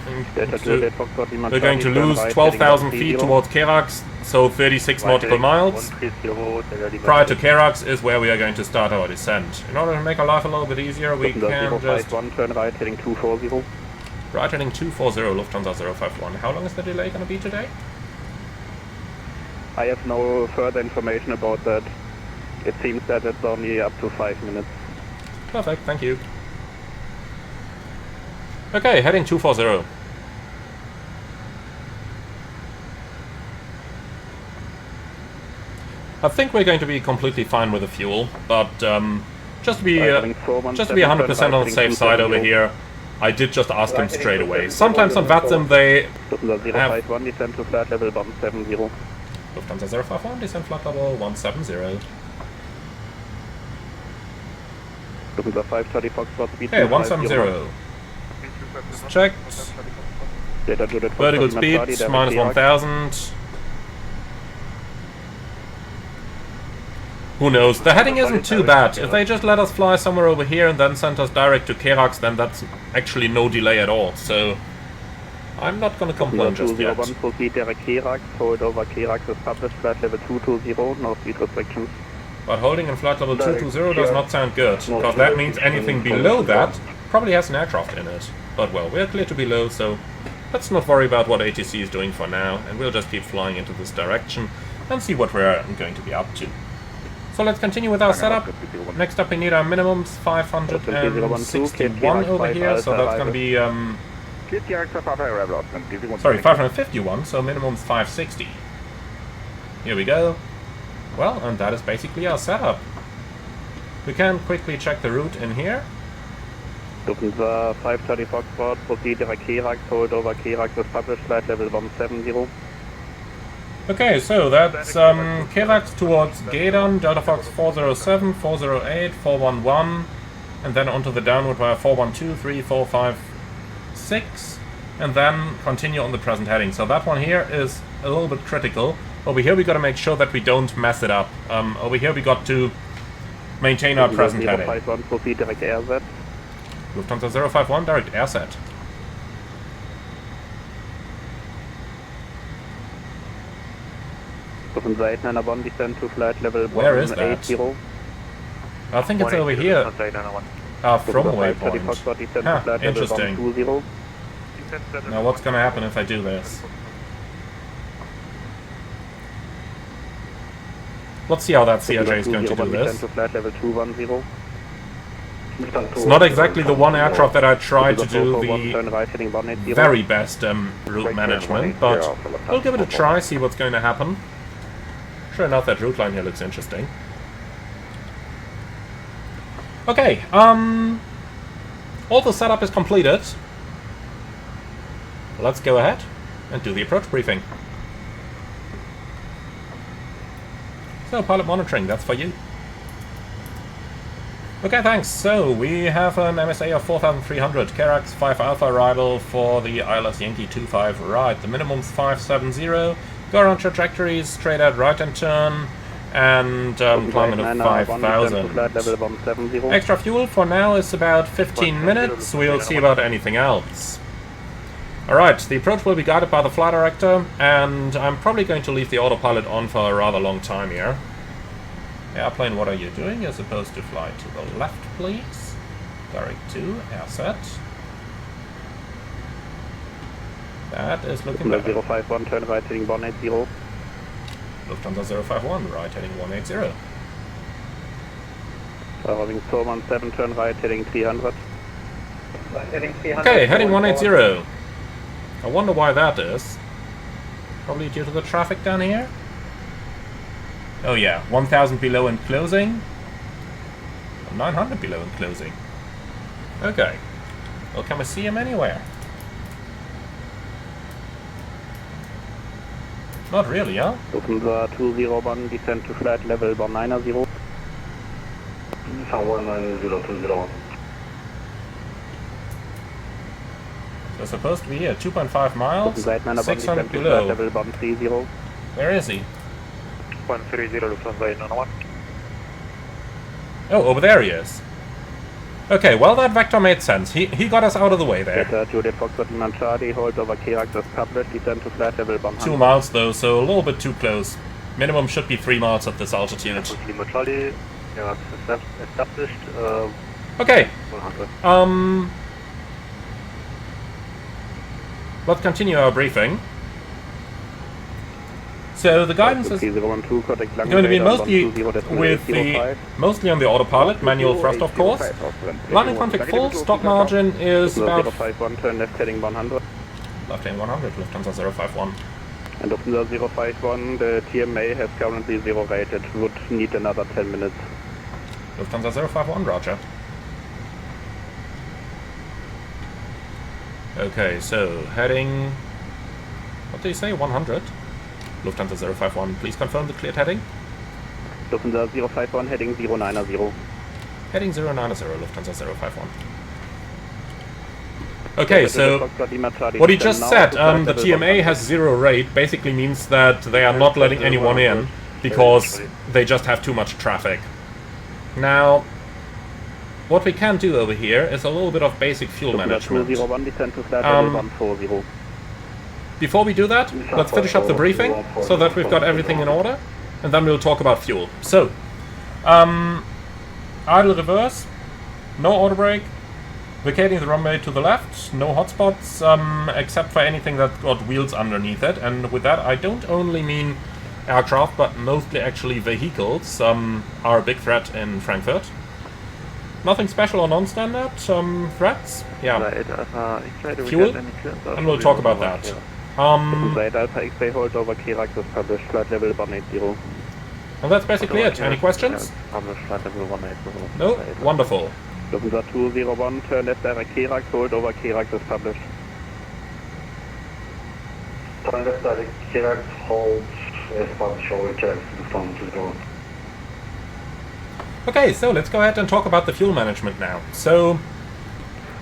to lose 12,000 feet towards Kerax, so 36 nautical miles. Prior to Kerax is where we are going to start our descent. In order to make our life a little bit easier, we can just... turn right, heading 240. Right, heading 240, Lufthansa 051. How long is the delay going to be today? I have no further information about that. It seems that it's only up to 5 minutes. Perfect, thank you. Okay, heading 240. I think we're going to be completely fine with the fuel, but just to be 100% on the safe side over here, I did just ask them straight away. Sometimes on VATSIM they have... descent to flight level 170. Lufthansa 051, descent flight level 170. Lufthansa 530 Foxtrot, speed Okay, 170. Checked. Vertical speed, minus 1000. Who knows? The heading isn't too bad. If they just let us fly somewhere over here and then send us direct to Kerax, then that's actually no delay at all. So I'm not going to complain just yet. Proceed direct Kerax, hold over Kerax is published, flight level 220, no speed restrictions. But holding in flight level 220 does not sound good, because that means anything below that probably has an aircraft in it. But well, we're clear to below, so let's not worry about what ATC is doing for now, and we'll just keep flying into this direction and see what we're going to be up to. So let's continue with our setup. Next up we need our minimums 561 over here, so that's going to be... sorry, 551, so minimum's 560. Here we go. Well, and that is basically our setup. We can quickly check the route in here. Lufthansa 530 Foxtrot, proceed direct Kerax, hold over Kerax is published, flight level 170. Okay, so that's Kerax towards Gaydon, Delta Fox 407, 408, 411, and then onto the downward via 412, 3, 4, 5, 6, and then continue on the present heading. So that one here is a little bit critical. Over here we got to make sure that we don't mess it up. Over here we got to maintain our present heading. Proceed direct airset. Lufthansa 051, direct airset. Lufthansa 89er Bonn, descend to flight level 180. Where is that? I think it's over here. From waypoint. Huh, interesting. Now what's gonna happen if I do this? Let's see how that CRJ is going to do this. It's not exactly the one aircraft that I tried to do the very best route management, but we'll give it a try, see what's going to happen. Sure enough, that route line here looks interesting. Okay, all the setup is completed. Let's go ahead and do the approach briefing. So, pilot monitoring, that's for you. Okay, thanks. So, we have an MSA of 4,300, Kerax 5 Alpha arrival for the ILS Yankee 25 right. The minimum's 570, go around trajectories, straight out right and turn, and climbing of 5,000. Extra fuel for now is about 15 minutes, we'll see about anything else. Alright, the approach will be guided by the flight director, and I'm probably going to leave the autopilot on for a rather long time here. Airplane, what are you doing? You're supposed to fly to the left, please. Direct to, air set. That is looking better. 051, turn right heading 180. Lufthansa 051, right heading 180. Arriving 417, turn right heading 300. Okay, heading 180. I wonder why that is. Probably due to the traffic down here? Oh yeah, 1,000 below and closing. 900 below and closing. Okay. Well, can we see him anywhere? Not really, huh? Lufthansa 201, descend to flight level 190. 19020. So supposed to be here, 2.5 miles, Lufthansa 600 descend to flight below. level 130. Where is he? 130 Lufthansa 891. Oh, over there he is. Okay, well that vector made sense. He got us out of the way there. Delta Juliet Foxtrot Lima Charlie, hold over Kerax as published, descend to flight level 100. 2 miles though, so a little bit too close. Minimum should be 3 miles at this altitude. Lima Charlie, Kerax established, Okay. 100. Let's continue our briefing. So the guidance is going to be mostly on the autopilot, manual thrust of course. Landing config full, stop margin is about 051, turn left heading 100. left heading 100, Lufthansa 051. And Lufthansa 051, the TMA has currently 0 rated, would need another 10 minutes. Lufthansa 051, roger. Okay, so heading, what did you say, 100? Lufthansa 051, please confirm the cleared heading. Lufthansa 051, heading 090. Heading 090, Lufthansa 051. Okay, so what he just said, the TMA has 0 rate, basically means that they are not letting anyone in because they just have too much traffic. Now, what we can do over here is a little bit of basic fuel management. Before we do that, let's finish up the briefing so that we've got everything in order, and then we'll talk about fuel. So, idle reverse, no auto brake, vacating the runway to the left, no hotspots, except for anything that's got wheels underneath it, and with that I don't only mean aircraft, but mostly actually vehicles are a big threat in Frankfurt. Nothing special or non-standard threats, yeah. Fuel, and we'll talk about that. Hold over Kerax is published, flight level 180. And that's basically it. Any questions? No? Wonderful. Lufthansa 201, turn left direct Kerax, hold over Kerax is published. Turn left direct Kerax, hold as published, over Kerax, Lufthansa 201. Okay, so let's go ahead and talk about the fuel management now. So,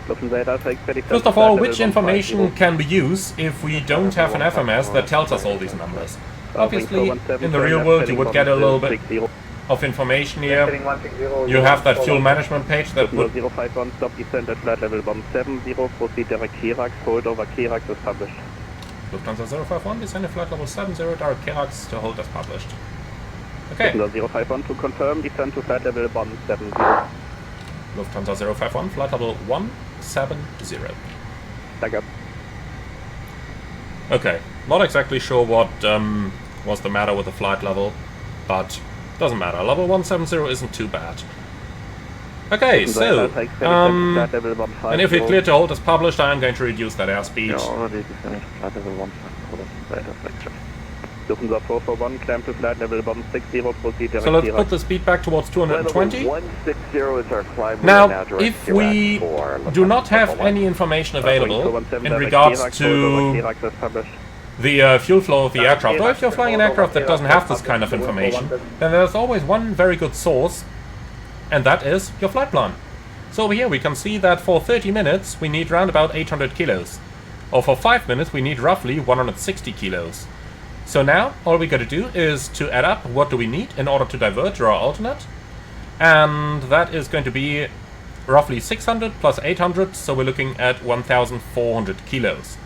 first of all, which information can we use if we don't have an FMS that tells us all these numbers? Obviously, in the real world you would get a little bit of information here. You have that fuel management page that would... 051, stop descent at flight level 170, proceed direct Kerax, hold over Kerax is published. Lufthansa 051, descend at flight level 70, direct Kerax to hold as published. Okay. Lufthansa 051 to confirm, descend to flight level 170. Lufthansa 051, flight level 170. Thank you. Okay, not exactly sure what was the matter with the flight level, but doesn't matter. Level 170 isn't too bad. Okay, so, and if we clear to hold as published, I'm going to reduce that airspeed. Lufthansa 441, climb to flight level 160, proceed direct. So let's put the speed back towards 220. 160 is our climb. Now, if we do not have any information available in regards to the fuel flow of the aircraft. Or if you're flying an aircraft that doesn't have this kind of information, then there's always one very good source, and that is your flight plan. So over here we can see that for 30 minutes we need around about 800 kilos. Or for 5 minutes we need roughly 160 kilos. So now all we gotta do is to add up what do we need in order to divert to our alternate. And that is going to be roughly 600 plus 800, so we're looking at 1,400 kilos.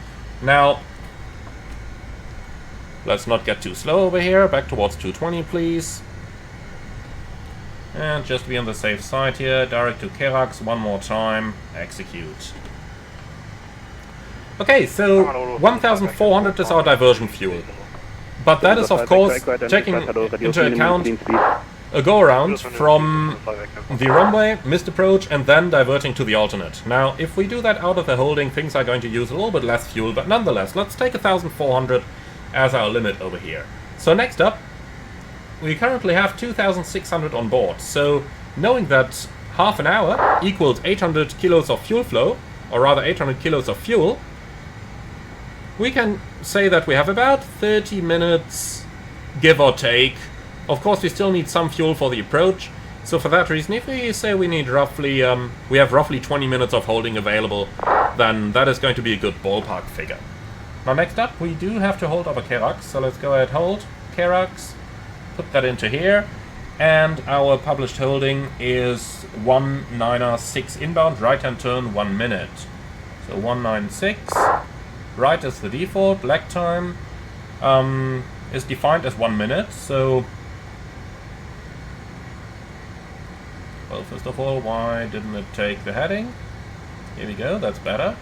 Now, let's not get too slow over here. Back towards 220, please. And just to be on the safe side here, direct to Kerax one more time. Execute. Okay, so 1,400 is our diversion fuel. But that is, of course, taking into account a go-around from the runway, missed approach, and then diverting to the alternate. Now, if we do that out of the holding, things are going to use a little bit less fuel, but nonetheless, let's take 1,400 as our limit over here. So next up, we currently have 2,600 on board. So knowing that half an hour equals 800 kilos of fuel flow, or rather 800 kilos of fuel, we can say that we have about 30 minutes, give or take. Of course, we still need some fuel for the approach, so for that reason, if we say we need roughly, we have roughly 20 minutes of holding available, then that is going to be a good ballpark figure. Now next up, we do have to hold over Kerax, so let's go ahead, hold Kerax, put that into here, and our published holding is 196 inbound, right-hand turn, 1 minute. So 196, right is the default, lag time is defined as 1 minute, so... Well, first of all, why didn't it take the heading? Here we go, that's better.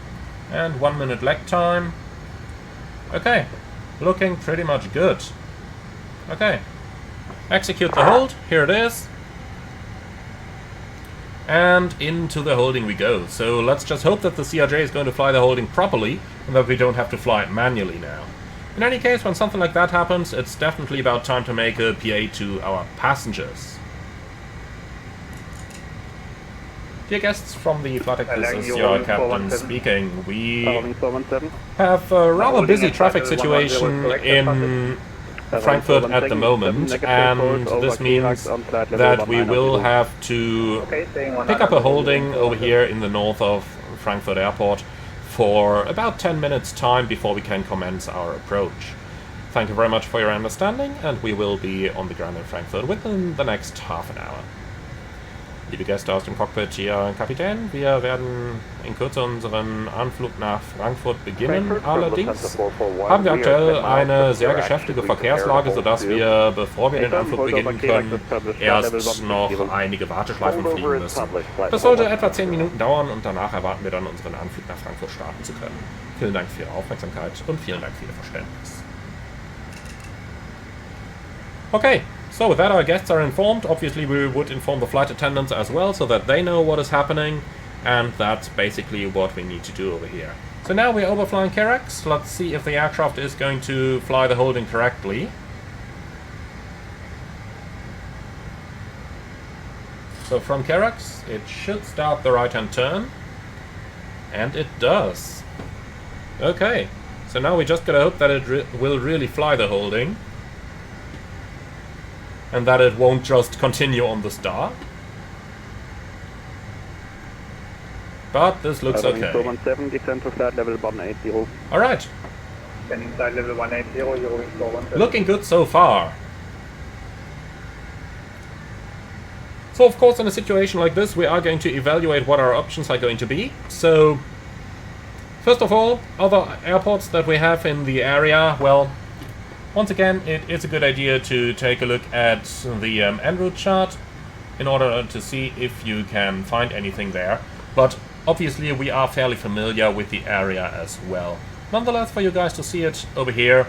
And 1 minute lag time. Okay, looking pretty much good. Okay, execute the hold, here it is. And into the holding we go. So let's just hope that the CRJ is going to fly the holding properly, and that we don't have to fly it manually now. In any case, when something like that happens, it's definitely about time to make a PA to our passengers. Dear guests from the flight deck, this is your captain speaking. We have a rather busy traffic situation in Frankfurt at the moment, and this means that we will have to pick up a holding over here in the north of Frankfurt Airport for about 10 minutes time before we can commence our approach. Thank you very much for your understanding, and we will be on the ground in Frankfurt within the next half an hour. Liebe Gäste aus dem Cockpit, hier Kapitän. Wir werden in Kürze unseren Anflug nach Frankfurt beginnen. Allerdings haben wir aktuell eine sehr geschäftige Verkehrslage, sodass wir, bevor wir den Anflug beginnen können, erst noch einige Warteschleifen fliegen müssen. Das sollte etwa 10 Minuten dauern und danach erwarten wir dann, unseren Anflug nach Frankfurt starten zu können. Vielen Dank für Ihre Aufmerksamkeit und vielen Dank für Ihr Verständnis. Okay. So with that, our guests are informed. Obviously we would inform the flight attendants as well, so that they know what is happening, and that's basically what we need to do over here. So now we're overflying Kerax. Let's see if the aircraft is going to fly the holding correctly. So from Kerax, it should start the right-hand turn, and it does. Okay, so now we just gotta hope that it will really fly the holding, and that it won't just continue on the star. But this looks okay. 417, descend to flight level 180. Alright. Descending flight level 180, you're going 417. Looking good so far. So of course in a situation like this we are going to evaluate what our options are going to be. So first of all, other airports that we have in the area, well, once again, it is a good idea to take a look at the en route chart in order to see if you can find anything there. But obviously we are fairly familiar with the area as well. Nonetheless, for you guys to see it over here,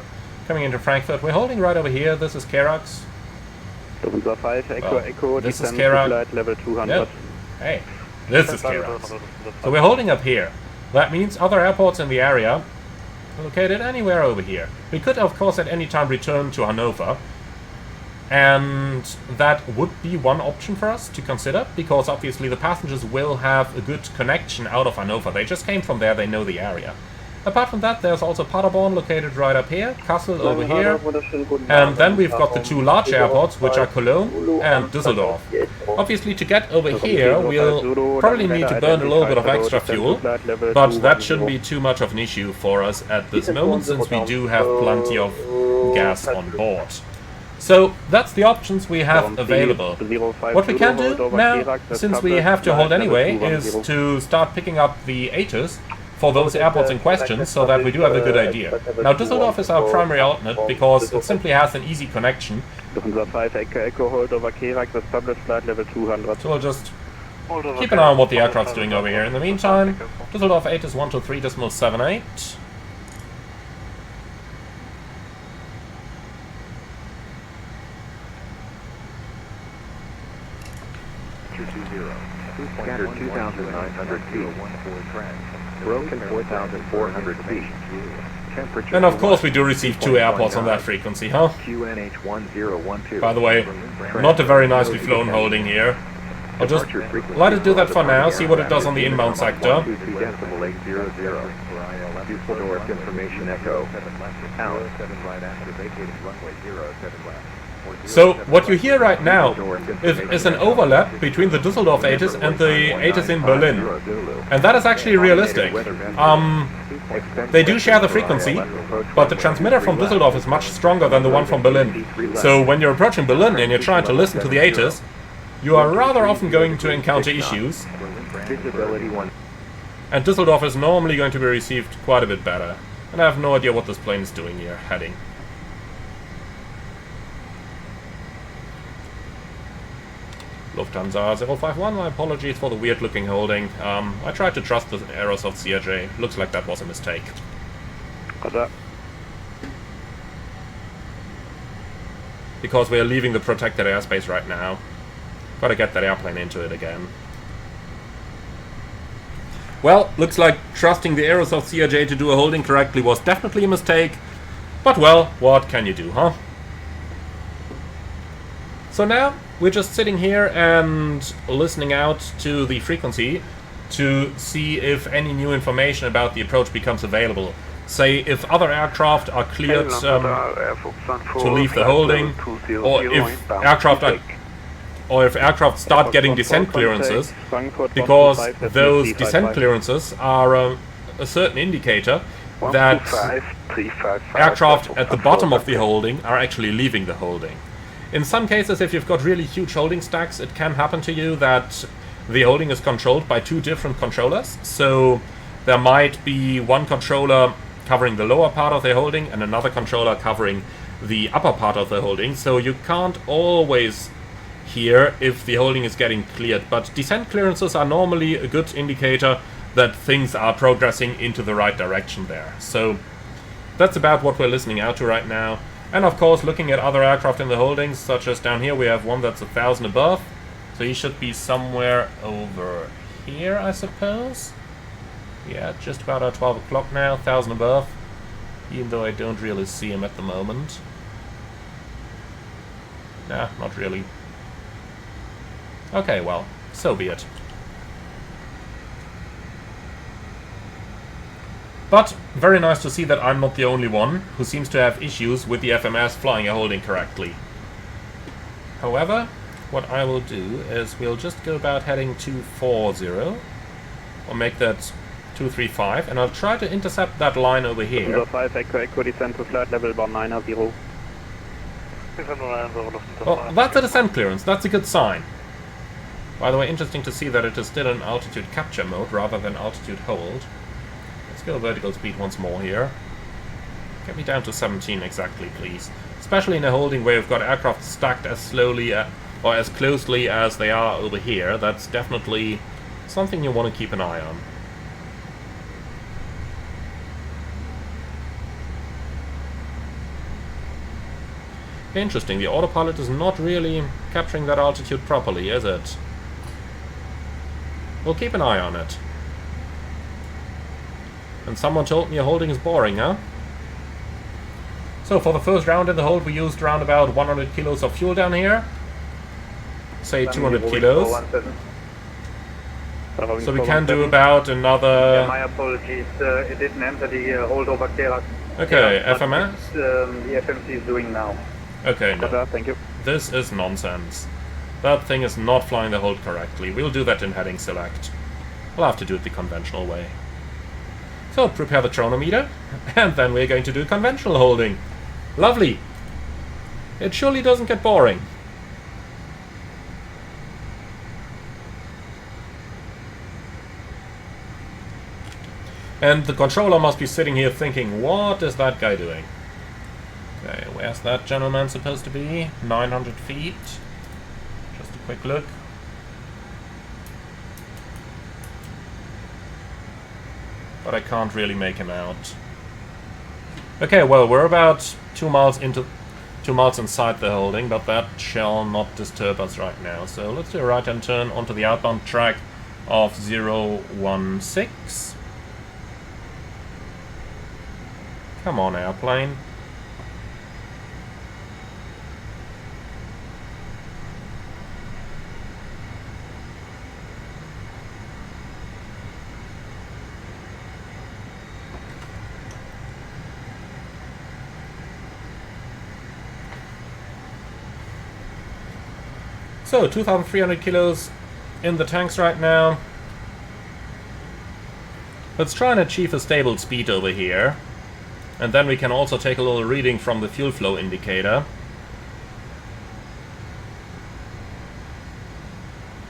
coming into Frankfurt, we're holding right over here. This is Kerax. Lufthansa 5, Echo, this is descend to Kerax. flight level 200. Yep. Hey, this is Kerax. So we're holding up here. That means other airports in the area located anywhere over here. We could of course at any time return to Hannover, and that would be one option for us to consider, because obviously the passengers will have a good connection out of Hannover. They just came from there, they know the area. Apart from that, there's also Paderborn located right up here, Kassel over here, and then we've got the two large airports, which are Cologne and Düsseldorf. Obviously, to get over here, we'll probably need to burn a little bit of extra fuel, but that shouldn't be too much of an issue for us at this moment, since we do have plenty of gas on board. So that's the options we have available. What we can do now, since we have to hold anyway, is to start picking up the Asus for those airports in question, so that we do have a good idea. Now, Düsseldorf is our primary alternate because it simply has an easy connection. So we'll just keep an eye on what the aircraft's doing over here. In the meantime, Düsseldorf Atus 123.78. Scattered 2,900 feet. Broken 4,400 feet. Temperature. And of course we do receive two airports on that frequency, huh? QNH1012. By the way, not a very nicely flown holding here. I'll just let it do that for now, see what it does on the inbound sector. Düsseldorf information echo. Out. So what you hear right now is an overlap between the Düsseldorf Atus and the Atus in Berlin. And that is actually realistic. They do share the frequency, but the transmitter from Düsseldorf is much stronger than the one from Berlin. So when you're approaching Berlin and you're trying to listen to the Atus, you are rather often going to encounter issues. And Düsseldorf is normally going to be received quite a bit better. And I have no idea what this plane is doing here, heading. Lufthansa 051, my apologies for the weird looking holding. I tried to trust the arrows of CRJ. Looks like that was a mistake. Because we are leaving the protected airspace right now. Gotta get that airplane into it again. Well, looks like trusting the arrows of CRJ to do a holding correctly was definitely a mistake. But well, what can you do, huh? So now, we're just sitting here and listening out to the frequency to see if any new information about the approach becomes available. Say, if other aircraft are cleared to leave the holding, or if aircraft start getting descent clearances, because those descent clearances are a certain indicator that aircraft at the bottom of the holding are actually leaving the holding. In some cases, if you've got really huge holding stacks, it can happen to you that the holding is controlled by two different controllers. So there might be one controller covering the lower part of the holding and another controller covering the upper part of the holding. So you can't always hear if the holding is getting cleared. But descent clearances are normally a good indicator that things are progressing into the right direction there. So that's about what we're listening out to right now. And of course, looking at other aircraft in the holdings, such as down here, we have one that's 1,000 above. So he should be somewhere over here, I suppose. Yeah, just about at 12 o'clock now, 1,000 above. Even though I don't really see him at the moment. Nah, not really. Okay, well, so be it. But very nice to see that I'm not the only one who seems to have issues with the FMS flying a holding correctly. However, what I will do is we'll just go about heading 240, or make that 235, and I'll try to intercept that line over here. 5 Echo descent to flight level about 90. Well, that's a descent clearance, that's a good sign. By the way, interesting to see that it is still in altitude capture mode rather than altitude hold. Let's go vertical speed once more here. Get me down to 17 exactly, please. Especially in a holding where you've got aircraft stacked as slowly or as closely as they are over here. That's definitely something you want to keep an eye on. Interesting, the autopilot is not really capturing that altitude properly, is it? We'll keep an eye on it. And someone told me a holding is boring, huh? So for the first round in the hold we used around about 100 kilos of fuel down here. Say 200 kilos. So we can do about another... My apologies, it didn't enter the holdover clearance. Okay, FMS? The FMC is doing now. Okay, no. Thank you. This is nonsense. That thing is not flying the hold correctly. We'll do that in heading select. We'll have to do it the conventional way. So, prepare the chronometer, and then we're going to do conventional holding. Lovely! It surely doesn't get boring. And the controller must be sitting here thinking, what is that guy doing? Okay, where's that gentleman supposed to be? 900 feet. Just a quick look. But I can't really make him out. Okay, well, we're about 2 miles inside the holding, but that shall not disturb us right now. So let's do a right-hand turn onto the outbound track of 016. Come on, airplane. So, 2,300 kilos in the tanks right now. Let's try and achieve a stable speed over here. And then we can also take a little reading from the fuel flow indicator.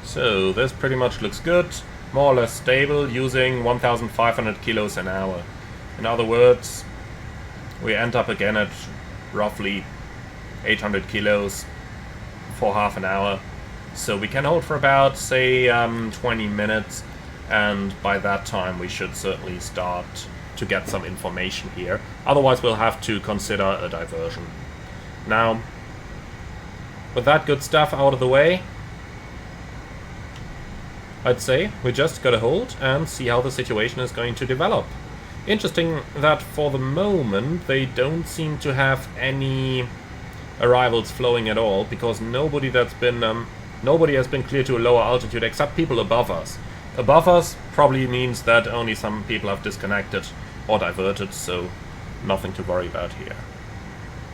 So, this pretty much looks good. More or less stable, using 1,500 kilos an hour. In other words, we end up again at roughly 800 kilos for half an hour. So we can hold for about, say, 20 minutes, and by that time we should certainly start to get some information here. Otherwise we'll have to consider a diversion. Now, with that good stuff out of the way, I'd say we just gotta hold and see how the situation is going to develop. Interesting that for the moment they don't seem to have any arrivals flowing at all, because nobody has been cleared to a lower altitude except people above us. Above us probably means that only some people have disconnected or diverted, so nothing to worry about here.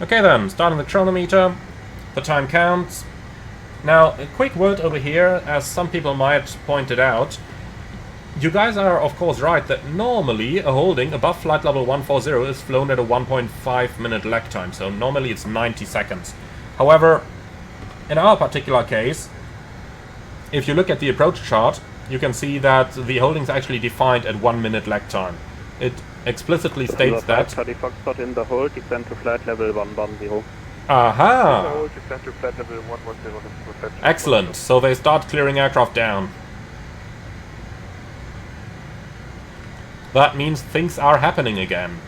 Okay then, starting the chronometer, the time counts. Now, a quick word over here, as some people might point it out. You guys are of course right that normally a holding above flight level 140 is flown at a 1.5 minute lag time, so normally it's 90 seconds. However, in our particular case, if you look at the approach chart, you can see that the holding is actually defined at 1 minute lag time. It explicitly states that... Foxtrot in the hold, descend to flight level 110. Aha! Excellent, so they start clearing aircraft down. That means things are happening again.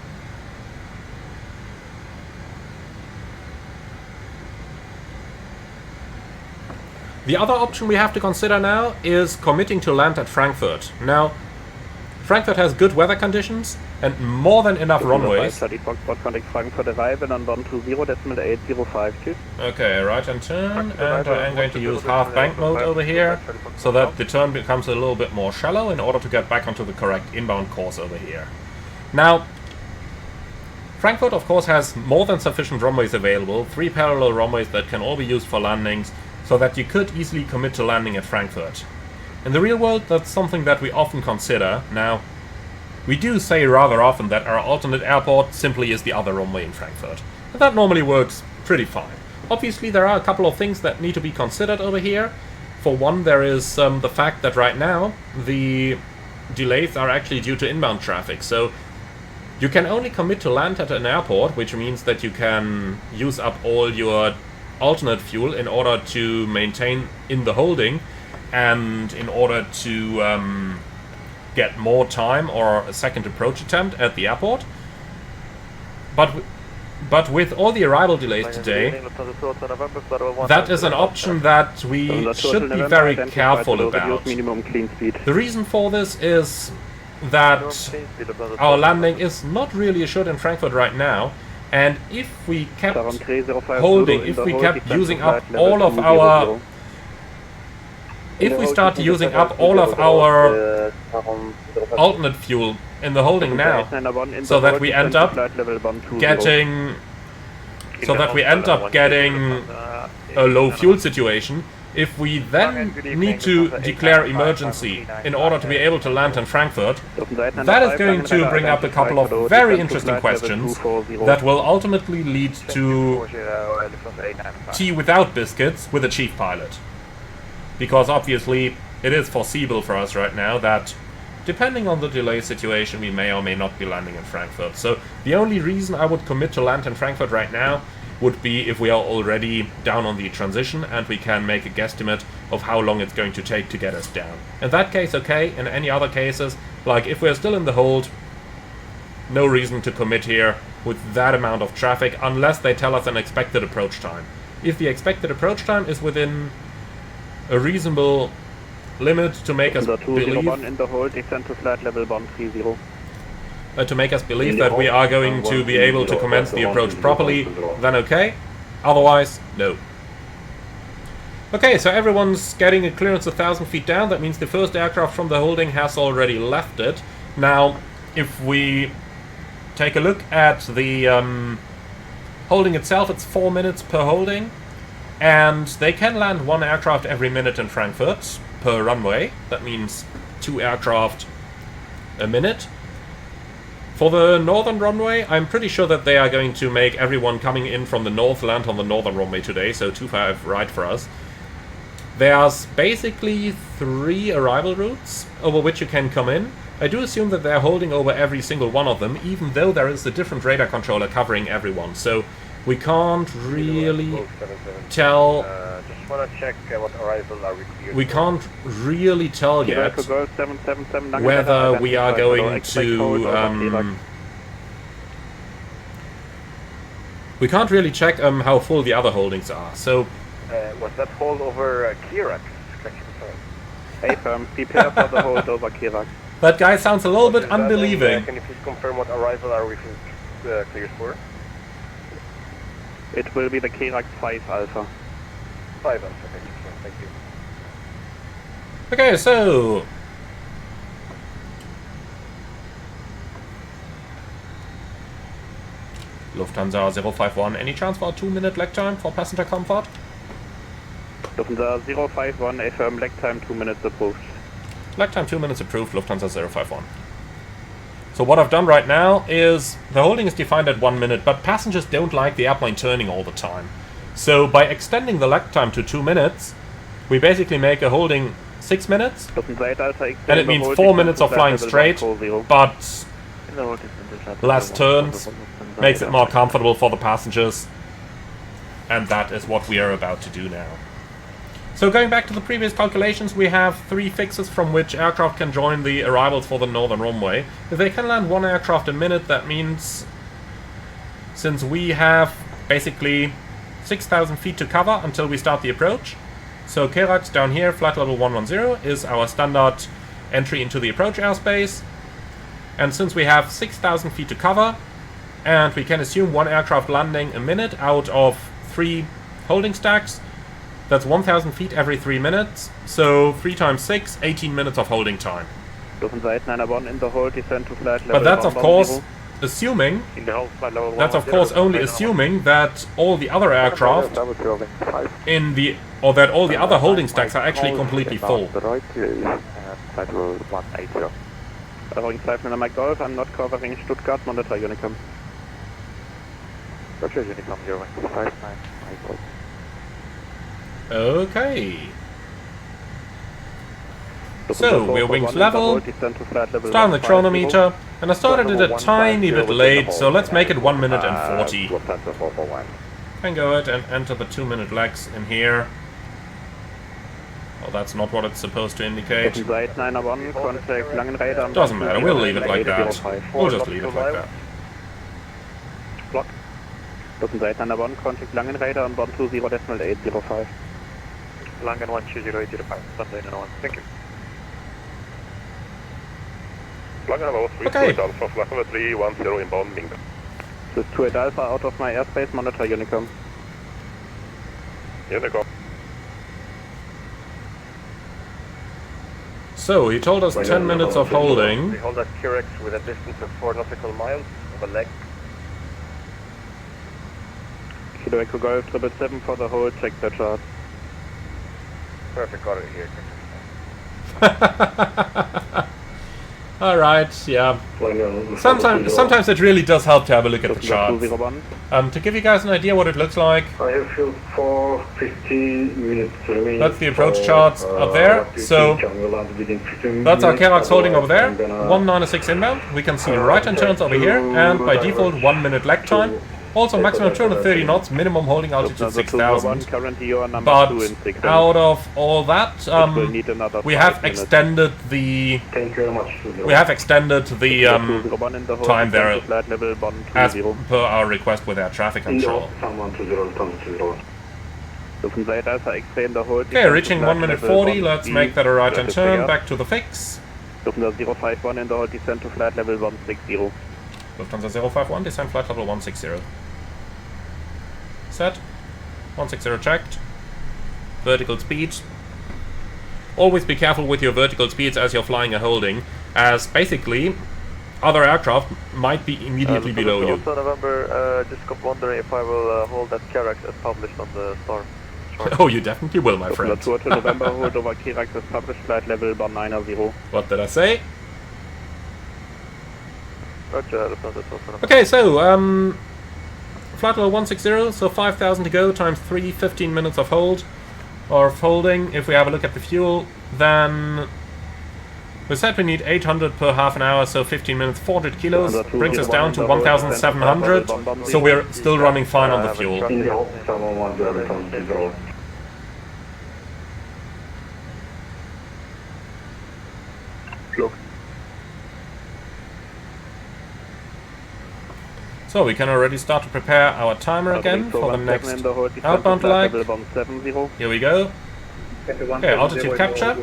The other option we have to consider now is committing to land at Frankfurt. Now, Frankfurt has good weather conditions and more than enough runways. Frankfurt arrival on 120.805. Okay, right and turn, and I am going to use half bank mode over here, so that the turn becomes a little bit more shallow in order to get back onto the correct inbound course over here. Now, Frankfurt of course has more than sufficient runways available, 3 parallel runways that can all be used for landings, so that you could easily commit to landing at Frankfurt. In the real world, that's something that we often consider. Now, we do say rather often that our alternate airport simply is the other runway in Frankfurt. And that normally works pretty fine. Obviously, there are a couple of things that need to be considered over here. For one, there is the fact that right now, the delays are actually due to inbound traffic. So, you can only commit to land at an airport, which means that you can use up all your alternate fuel in order to maintain in the holding, and in order to get more time or a second approach attempt at the airport. But with all the arrival delays today, that is an option that we should be very careful about. The reason for this is that our landing is not really assured in Frankfurt right now, and if we kept holding, if we kept using up all of our if we start using up all of our alternate fuel in the holding now, so that we end up getting a low fuel situation, if we then need to declare emergency in order to be able to land in Frankfurt, that is going to bring up a couple of very interesting questions that will ultimately lead to tea without biscuits with a chief pilot. Because obviously it is foreseeable for us right now that depending on the delay situation we may or may not be landing in Frankfurt. So the only reason I would commit to land in Frankfurt right now would be if we are already down on the transition and we can make a guesstimate of how long it's going to take to get us down. In that case, okay. In any other cases, like if we're still in the hold, no reason to commit here with that amount of traffic unless they tell us an expected approach time. If the expected approach time is within a reasonable limit to make us believe that we are going to be able to commence the approach properly, then okay. Otherwise, no. Okay, so everyone's getting a clearance 1,000 feet down. That means the first aircraft from the holding has already left it. Now, if we take a look at the holding itself, it's 4 minutes per holding. And they can land 1 aircraft every minute in Frankfurt per runway. That means 2 aircraft a minute. For the northern runway, I'm pretty sure that they are going to make everyone coming in from the north land on the northern runway today, so 25 right for us. There's basically 3 arrival routes over which you can come in. I do assume that they're holding over every single one of them, even though there is a different radar controller covering everyone. So we can't really tell. Just want to check what arrival are we cleared. We can't really tell yet whether we are going to. We can't really check how full the other holdings are. So. Was that hold over Kirak? Hey firm, prepare for the hold over Kirak. That guy sounds a little bit unbelieving. Can you please confirm what arrival are we cleared for? It will be the Kirak 5 Alpha. 5 Alpha, thank you. Okay, so Lufthansa 051, any chance for a 2-minute lag time for passenger comfort? Lufthansa 051, affirm lag time 2 minutes approved. Lag time 2 minutes approved, Lufthansa 051. So what I've done right now is, the holding is defined at 1 minute, but passengers don't like the airplane turning all the time. So by extending the lag time to 2 minutes, we basically make a holding 6 minutes, and it means 4 minutes of flying straight, but less turns, makes it more comfortable for the passengers, and that is what we are about to do now. So going back to the previous calculations, we have 3 fixes from which aircraft can join the arrivals for the northern runway. If they can land 1 aircraft a minute, that means, since we have basically 6,000 feet to cover until we start the approach, so Kirak down here, flight level 110, is our standard entry into the approach airspace. And since we have 6,000 feet to cover, and we can assume 1 aircraft landing a minute out of 3 holding stacks, that's 1,000 feet every 3 minutes, so 3 times 6, 18 minutes of holding time. But that's of course assuming, that's of course only assuming that all the other aircraft that all the other holding stacks are actually completely full. Covering 5 Mike Golf, I'm not covering Stuttgart, monitor Honeycomb. Roger, Honeycomb, 059 Mike Golf. Okay. So, we're wings level, start the chronometer, and I started it a tiny bit late, so let's make it 1 minute and 40. Can go ahead and enter the 2-minute lags in here. Well, that's not what it's supposed to indicate. Doesn't matter, we'll leave it like that. We'll just leave it like that. Lufthansa 901, contact Langen Radar on board 20.805. Langen 120.805, Sunday 901, thank you. Langen about 38 Alpha, flight number 310 inbound Mingo. This is 28 Alpha out of my airspace, monitor Honeycomb. So, he told us 10 minutes of holding. We hold at QRX with a distance of 4 nautical miles over leg. Kilo Echo Golf 777 for the hold, check the chart. Perfect, got it here. Alright, yeah. Sometimes it really does help to have a look at the charts. To give you guys an idea what it looks like, I have fuel for 15 minutes remaining. that's the approach charts up there. So that's our CRJ holding over there. 196 inbound. We can see right-hand turns over here, and by default 1 minute lag time. Also maximum 230 knots, minimum holding altitude 6,000. But out of all that, we have extended the time there as per our request with our traffic control. Okay, reaching 1 minute 40. Let's make that a right-hand turn back to the fix. Lufthansa 051 in the hold, descent to flight level 160. Lufthansa 051, descent flight level 160. Set. 160 checked. Vertical speed. Always be careful with your vertical speeds as you're flying a holding, as basically other aircraft might be immediately below you. Also November, just wondering if I will hold that Kirax as published on the star. Oh, you definitely will, my friend. November hold over Kirax as published, flight level 190. What did I say? Roger, okay, so flight level 160, so 5,000 to go times 3, 15 minutes of hold, or of holding. If we have a look at the fuel, then we said we need 800 per half an hour, so 15 minutes, 400 kilos, brings us down to 1,700, so we're still running fine on the fuel. So we can already start to prepare our timer again for the next outbound leg. Here we go. Okay, altitude capture.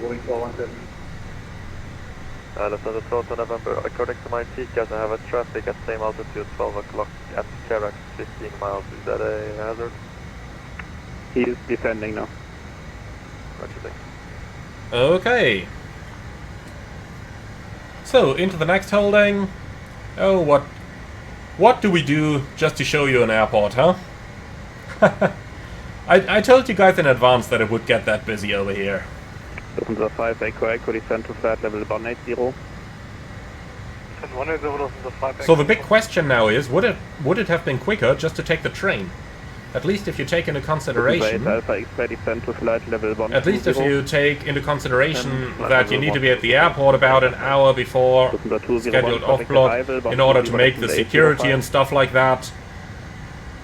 Lufthansa Throttle November, according to my TCAS I have a traffic at same altitude 12 o'clock at Kirax 15 miles. Is that a hazard? He is descending now. Roger, thanks. Okay. So, into the next holding. Oh, what do we do just to show you an airport, huh? I told you guys in advance that it would get that busy over here. Lufthansa 5 Echo descent to flight level 180. So the big question now is, would it have been quicker just to take the train? At least if you take into consideration. At least if you take into consideration that you need to be at the airport about an hour before scheduled off-block in order to make the security and stuff like that.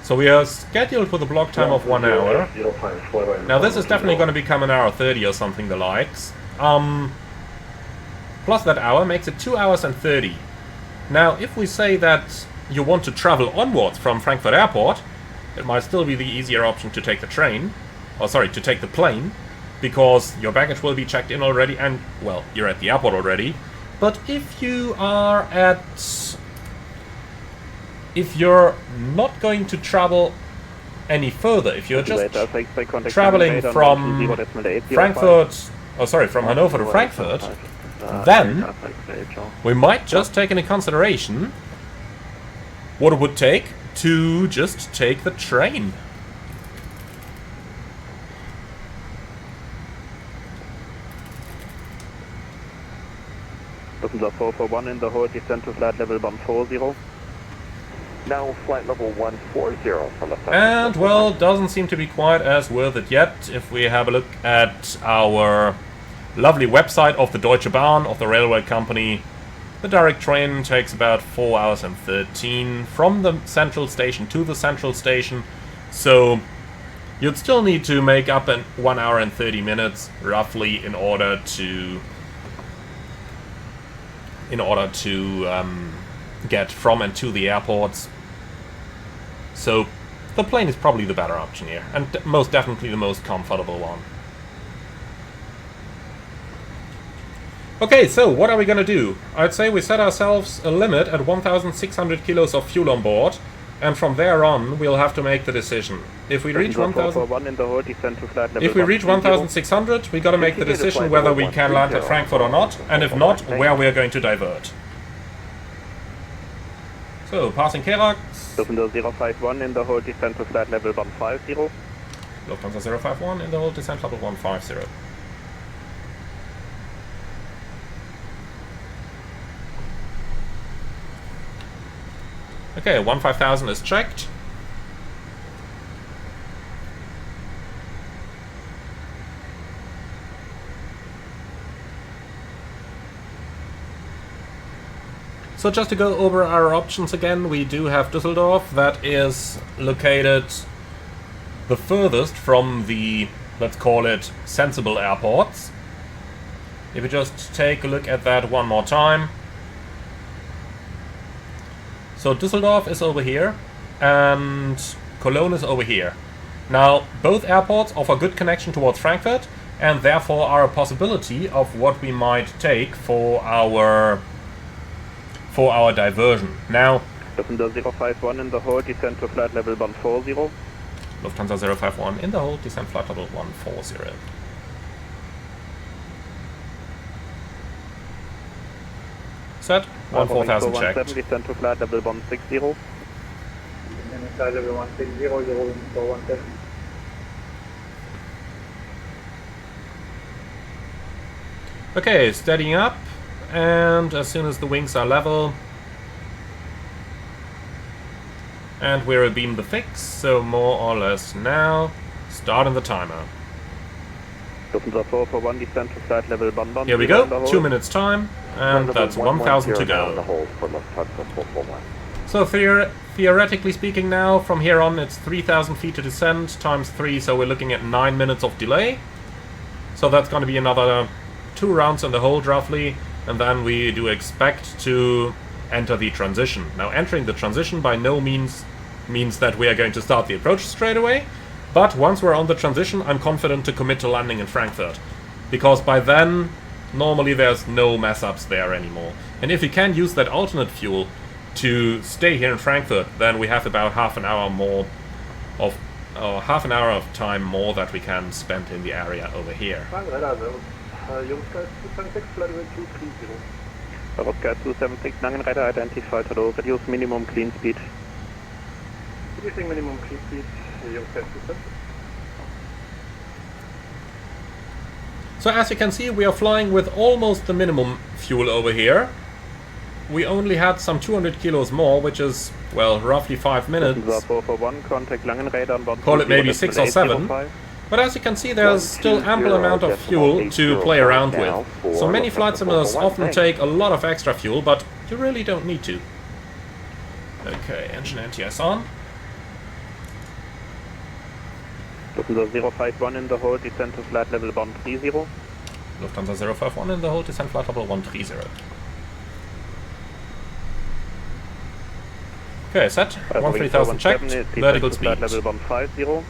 So we are scheduled for the block time of 1 hour. Now this is definitely going to become an hour 30 or something the likes. Plus that hour makes it 2 hours and 30. Now if we say that you want to travel onwards from Frankfurt Airport, it might still be the easier option to take the train, or sorry, to take the plane, because your baggage will be checked in already and, well, you're at the airport already. But if you are if you're not going to travel any further, if you're just traveling from Frankfurt, oh sorry, from Hannover to Frankfurt, then we might just take into consideration what it would take to just take the train. Lufthansa 441 in the hold, descent to flight level 140. Now flight level 140 from the And, well, doesn't seem to be quite as worth it yet. If we have a look at our lovely website of the Deutsche Bahn, of the railway company, the direct train takes about 4 hours and 13 from the central station to the central station. So you'd still need to make up in 1 hour and 30 minutes roughly in order to get from and to the airports. So the plane is probably the better option here, and most definitely the most comfortable one. Okay, so what are we gonna do? I'd say we set ourselves a limit at 1,600 kilos of fuel on board, and from there on we'll have to make the decision. If we reach 1,000, in the hold, descend to flight level if we reach 1,600, we got to make the decision whether we can land at Frankfurt or not, and if not, where we are going to divert. So, passing Kerax. Lufthansa 051 in the hold, descend to flight level 150. Lufthansa 051 in the hold, descent level 150. Okay, 15,000 is checked. So just to go over our options again, we do have Düsseldorf, that is located the furthest from the, let's call it, sensible airports. If we just take a look at that one more time. So Düsseldorf is over here, and Cologne is over here. Now, both airports offer good connection towards Frankfurt, and therefore are a possibility of what we might take for our diversion. Now, Lufthansa 051 in the hold, descend to flight level 140. Lufthansa 051 in the hold, descent flight level 140. Set, 14,000 checked. Descend to flight level 160. Flight level 160, you're holding 417. Okay, steadying up, and as soon as the wings are level, and we're abeam the fix, so more or less now, starting the timer. Lufthansa 441, descend to flight level 110. Here we go, 2 minutes time, and that's 1,000 to go. So theoretically speaking now, from here on it's 3,000 feet to descend, times 3, so we're looking at 9 minutes of delay. So that's going to be another 2 rounds in the hold roughly, and then we do expect to enter the transition. Now, entering the transition by no means that we are going to start the approach straight away, but once we're on the transition, I'm confident to commit to landing in Frankfurt, because by then normally there's no mess-ups there anymore. And if we can use that alternate fuel to stay here in Frankfurt, then we have about half an hour of time more that we can spend in the area over here. Oscar 276, Langenreiter identified, hello, reduce minimum clean speed. Reducing minimum clean speed, Yoke 276. So as you can see, we are flying with almost the minimum fuel over here. We only had some 200 kilos more, which is, well, roughly 5 minutes. 441, contact Langenreiter, call it maybe 6 or 7. But as you can see, there's still ample amount of fuel to play around with. So many flight simulators often take a lot of extra fuel, but you really don't need to. Okay, engine NTS on. Lufthansa 051 in the hold, descend to flight level 130. Lufthansa 051 in the hold, descent flight level 130. Okay, set. 13,000 checked. Vertical speed. Level 150.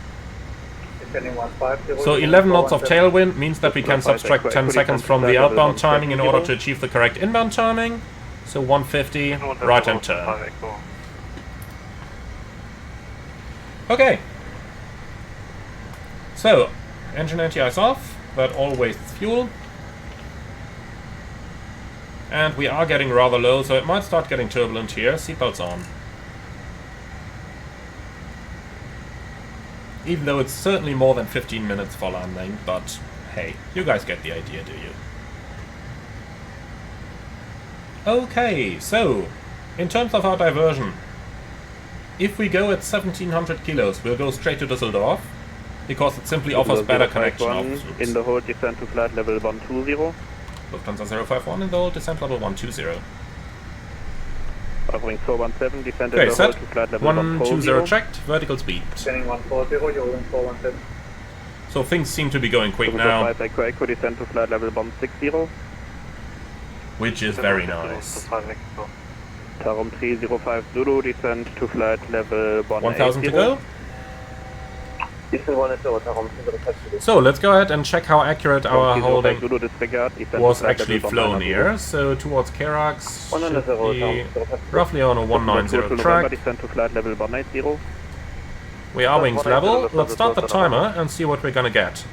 So 11 knots of tailwind means that we can subtract 10 seconds from the outbound timing in order to achieve the correct inbound timing. So 150, right hand turn. Okay. So, engine anti-ice off, that all wastes fuel. And we are getting rather low, so it might start getting turbulent here. Seatbelts on. Even though it's certainly more than 15 minutes for landing, but hey, you guys get the idea, do you? Okay, so, in terms of our diversion, if we go at 1700 kilos, we'll go straight to Düsseldorf, because it simply offers better connection options. In the hold, descend to flight level 120. Lufthansa 051 in the hold, descent level 120. Offering 417, descend Okay, in the set. hold to flight level 120 checked, vertical speed. Descending 140, you're holding 417. So things seem to be going quick now, Echo, descend to flight level 160. which is very nice. Tarum 305 Zulu, descend to flight level 180. 1000 to go. So let's go ahead and check how accurate our holding was actually flown here. So towards Karax should be roughly on a 190 track. We are wings level. Let's start the timer and see what we're gonna get.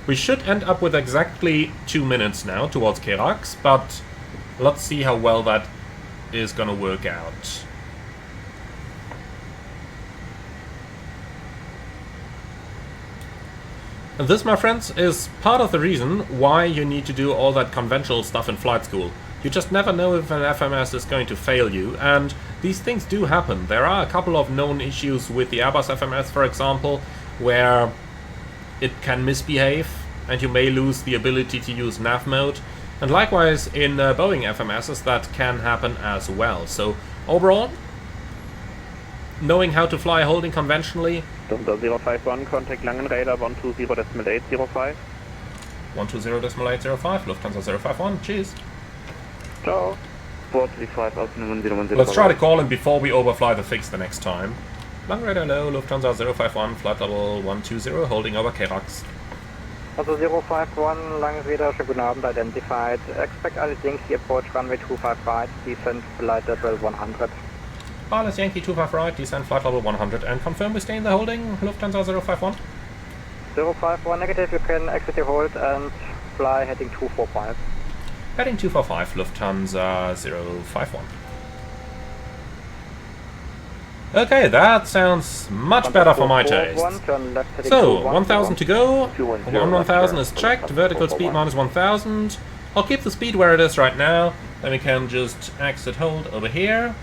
We should end up with exactly 2 minutes now towards Karax, but let's see how well that is gonna work out. And this, my friends, is part of the reason why you need to do all that conventional stuff in flight school. You just never know if an FMS is going to fail you, and these things do happen. There are a couple of known issues with the Airbus FMS, for example, where it can misbehave and you may lose the ability to use nav mode. And likewise in Boeing FMSs that can happen as well. So overall, knowing how to fly holding conventionally. Lufthansa 051, contact Langen radar 120.805. 120.805, Lufthansa 051, cheers. Ciao. 435 out 101. Let's try to call him before we overfly the fix the next time. Langen radar low, Lufthansa 051, flight level 120, holding over Karax. Also 051, Langen radar, schönen guten Abend, identified. Expect Alice Yankee approach runway 25 right, descent flight level 100. Alice Yankee 25 right, descent flight level 100, and confirm we stay in the holding, Lufthansa 051. 051 negative, you can exit your hold and fly heading 245. Heading 245, Lufthansa 051. Okay, that sounds much better for my taste. So, 1000 to go, 1000 is checked, vertical speed minus 1000. I'll keep the speed where it is right now, then we can just exit hold over here.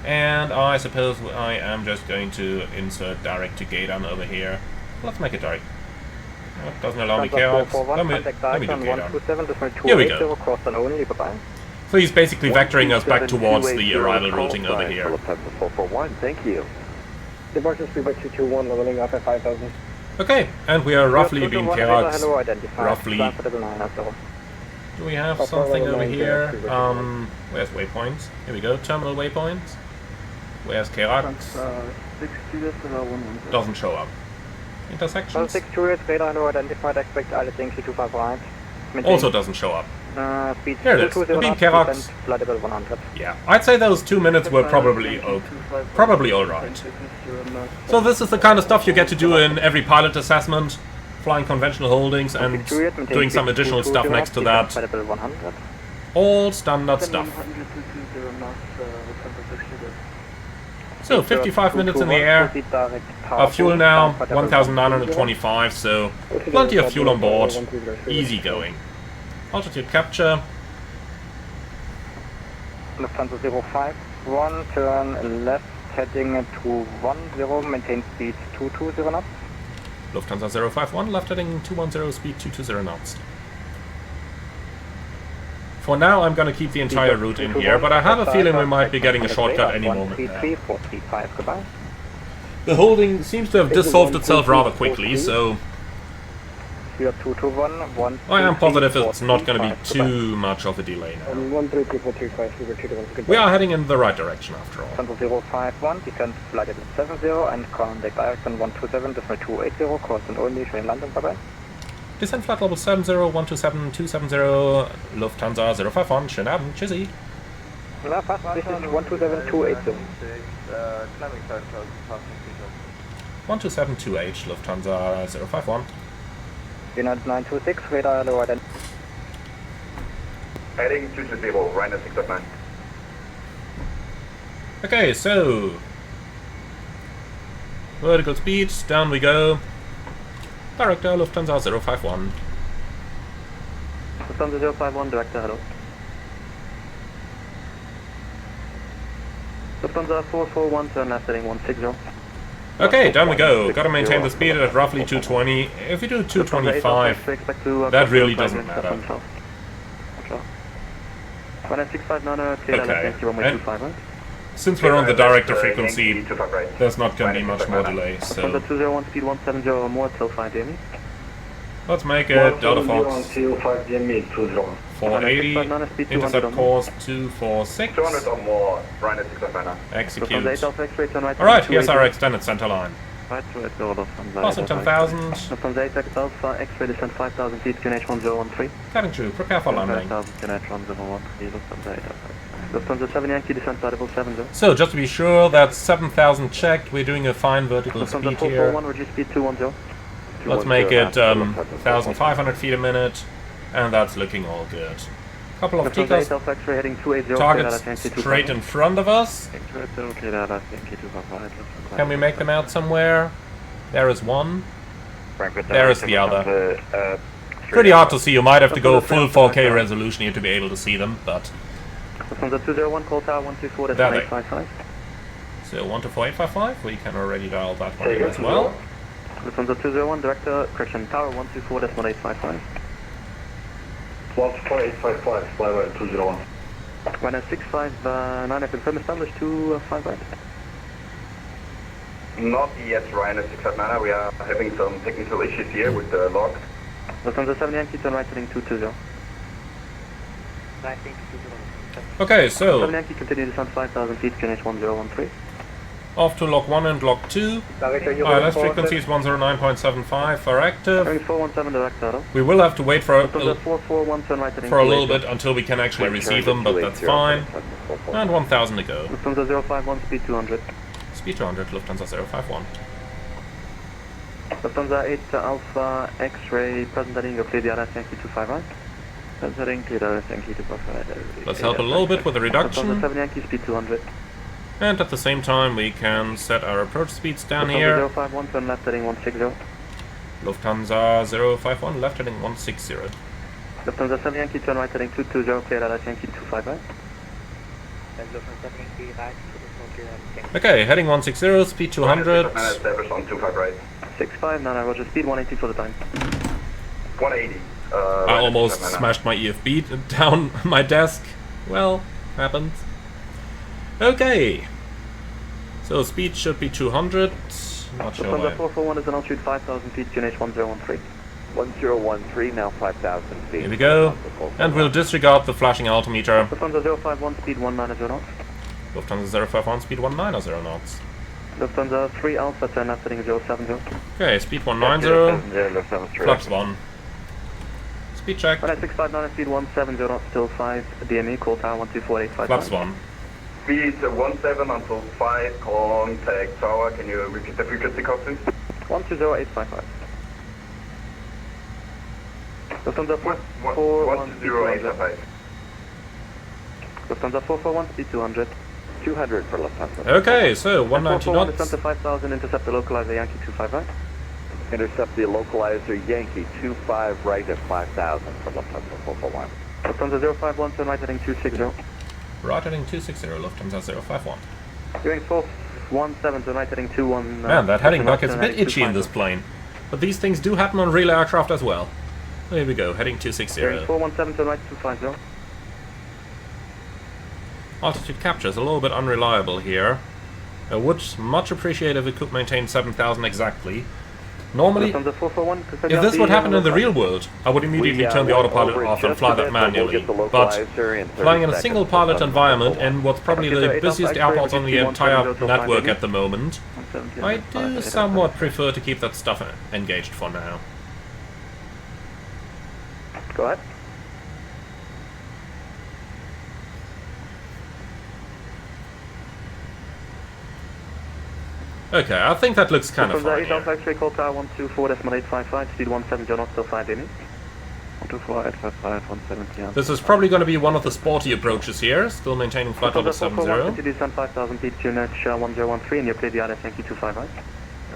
And I suppose I am just going to insert direct to gate on over here. Let's make it direct. It doesn't allow me chaos. Let me do gate on. Here we go. So he's basically vectoring us back towards the arrival routing over here. 441, thank you. Departure speed by 221, leveling up at 5,000. Okay, and we are roughly being Karax. Roughly. Do we have something over here? Where's waypoints? Here we go, terminal waypoints. Where's Karax? Doesn't show up. Intersections? 62 radar hello identified, expect Alice Yankee 25 right. Also doesn't show up. Speed Here it is. Being Karax. flight level 100. Yeah, I'd say those 2 minutes were probably alright. So this is the kind of stuff you get to do in every pilot assessment, flying conventional holdings and doing some additional stuff next to that. All standard stuff. So 55 minutes in the air, our fuel now 1925, so plenty of fuel on board, easy going. Altitude capture. Lufthansa 051, turn left heading 210, maintain speed 220 knots. Lufthansa 051, left heading 210, speed 220 knots. For now I'm gonna keep the entire route in here, but I have a feeling we might be getting a shortcut any moment now. The holding seems to have dissolved itself rather quickly, so I am positive it's not going to be too much of a delay now. We are heading in the right direction after all. 051, descent flight at 70 and contact direct on 127.280, course and only, schönen Landung dabei. Descent flight level 70, 127.270, Lufthansa 051, schönen Abend, tschüssi. Na, fast, this is 127.280. 12728, Lufthansa 051. United 926, radar hello identified. Heading 220, Ryanair 609. Okay, so vertical speed, down we go. Director Lufthansa 051. Lufthansa 051, director, hello. Lufthansa 441, turn left heading 160. Okay, down we go. Gotta maintain the speed at roughly 220. If you do 225, that really doesn't matter. Okay, and since we're on the director frequency, there's not gonna be much more delay, so 201 speed 170 or more till 5 DME. Let's make it Delta Fox 480, intercept course 246. 200 or more, Ryanair 609. Execute. Alright, here's our extended center line. Right, 280 Lufthansa. Passing 10,000. Lufthansa 8 Alpha, X-ray descent 5,000 feet, QNH 1013. Cutting through, prepare for landing. 5,000, QNH 1013, Lufthansa 8 Alpha. Lufthansa 7 Yankee descent level 70. So, just to be sure, that's 7,000 checked. We're doing a fine vertical Lufthansa speed here. 441, reduce speed 210. Let's make it 1,500 feet a minute, and that's looking all good. Couple of Lufthansa 8 Alpha X-ray heading 280. targets straight in front of us. Can we make them out somewhere? There is one. There is the other. Pretty hard to see. You might have to go full 4K resolution here to be able to see them, but Lufthansa 201, call tower 124, There they- 855. so 124.855. We can already dial that one in as well. Lufthansa 201, director, correction, tower 124.855. 14855, flyby 201. Runway 659, I confirm established 255. Not yet, Ryan at 659. We are having some technical issues here with the log. Lufthansa 7 Yankee, turn right heading 220. Okay, 7 so Yankee, continue descent 5,000 feet, QNH 1013. off to log 1 and log 2. ILS frequencies 109.75 are active. Heading 417, direct throttle. We will have to wait for Lufthansa 441, turn right heading a 280. little bit until we can actually receive them, but that's fine. And 1,000 to go. Lufthansa 051, speed 200. Speed 200, Lufthansa 051. Lufthansa 8 Alpha X-ray, present heading, clear the ILS Yankee 255. Present heading, clear the ILS Yankee 255. Let's help a little bit with the Lufthansa reduction. 7 Yankee, speed 200. And at the same time, we can set our approach speeds down Lufthansa here. 051, turn left heading 160. Lufthansa 051, left heading 160. Lufthansa 7 Yankee, turn right heading 220, clear ILS Yankee 255. Okay, heading 160, speed 200. Established on 25 right. 659, roger, speed 180 for the time. 180. I almost smashed my EFB down my desk. Well, happens. Okay. So speed should be 200. Not sure Lufthansa why. 441 is an altitude 5,000 feet, QNH 1013. 1013, now 5,000 feet. Here we go. And we'll disregard the flashing altimeter. Lufthansa 051, speed 190 knots. Lufthansa 051, speed 190 knots. Lufthansa 3 Alpha, turn left heading 070. Okay, speed 190. Lufthansa 3. Flaps 1. Speed check. Runway 659, speed 170 knots, still 5 DME, call tower 124.855. Flaps 1. Speed 17 until 5, contact tower. Can you repeat the frequency code, please? 120.855. Lufthansa 441, speed 200. 120.855. Lufthansa 441, speed 200. 200 for Lufthansa. Okay, so 190 441, knots. descent to 5,000, intercept the localizer Yankee 255. Intercept the localizer Yankee 25 right at 5,000 for Lufthansa 441. Lufthansa 051, turn right heading 260. Right heading 260, Lufthansa 051. Doing 417, turn right heading 21. Man, that heading back is a turn bit heading itchy in this 250. plane. But these things do happen on real aircraft as well. Here we go, heading 260. Doing 417, turn right 250. Altitude capture is a little bit unreliable here. I would much appreciate if it could maintain 7,000 exactly. Normally, Lufthansa 441, if this would happen in the real world, I would immediately turn the autopilot off and fly that manually. But flying in a single pilot environment in what's probably the busiest airports on the entire network at the moment, I do somewhat prefer to keep that stuff engaged for now. Go ahead. Okay, I think that looks kind of Lufthansa fine 8 Alpha here. X-ray, call tower 124.855, speed 170 knots, still 5 DME. 124.855, 170. This is probably going to be one of the sporty approaches here, still maintaining flight level 70. Continue descent 5,000 feet, QNH 1013, and you're clear the ILS Yankee 25 right.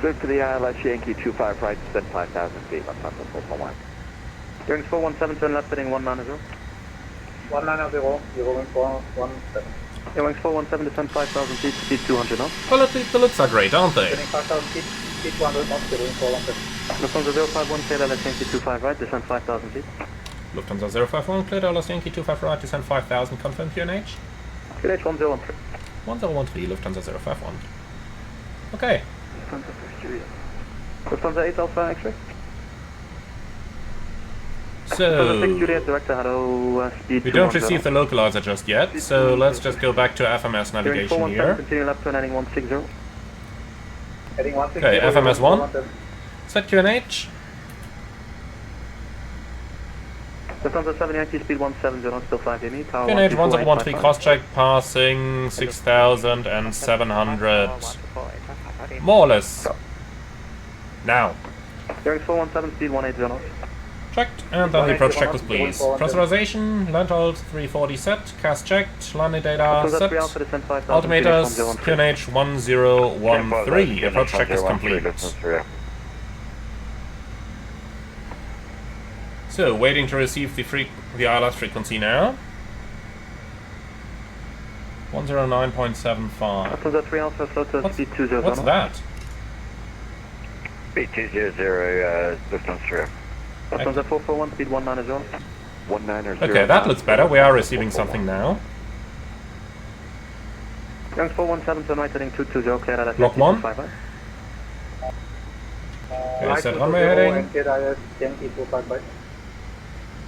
Good to the ILS Yankee 25 right, descend 5,000 feet, Lufthansa 441. During 417, turn left heading 190. 190, you're going for 17. Airwings 417, descend 5,000 feet, speed 200 knots. Well, at least the looks are great, aren't they? Getting 5,000 feet, speed 200 knots, you're going for 117. Lufthansa 051, clear ILS Yankee 25 right, descend 5,000 feet. Lufthansa 051, cleared ILS Yankee 25 right, descend 5,000, confirm QNH. QNH 1013. 1013, Lufthansa 051. Okay. Lufthansa 8 Alpha X-ray. So, 6 Juliet, director, hello, speed we don't 210. receive the localizer just yet, so let's just go back to FMS During navigation 417, here. continue left turn heading 160. Okay, FMS 1. Set QNH. Lufthansa 7 Yankee speed 170, still 5 Yemi. QNH 1713 cross check passing 6,700. More or less. Now. Bearing 417 speed 180. Checked, and then the approach checklist, please. Pressurization, land hold 340 set, CAS checked, landing data set, altimeters, QNH 1013. Approach checklist complete. So, waiting to receive the ILS frequency now. 109.75. What's that? Speed 200, Lufthansa 3. Lufthansa 441, speed 190. 19 Okay, that looks better. We are receiving something now. Young 417, turn right heading 220, clear at Block 1. Okay, set runway heading.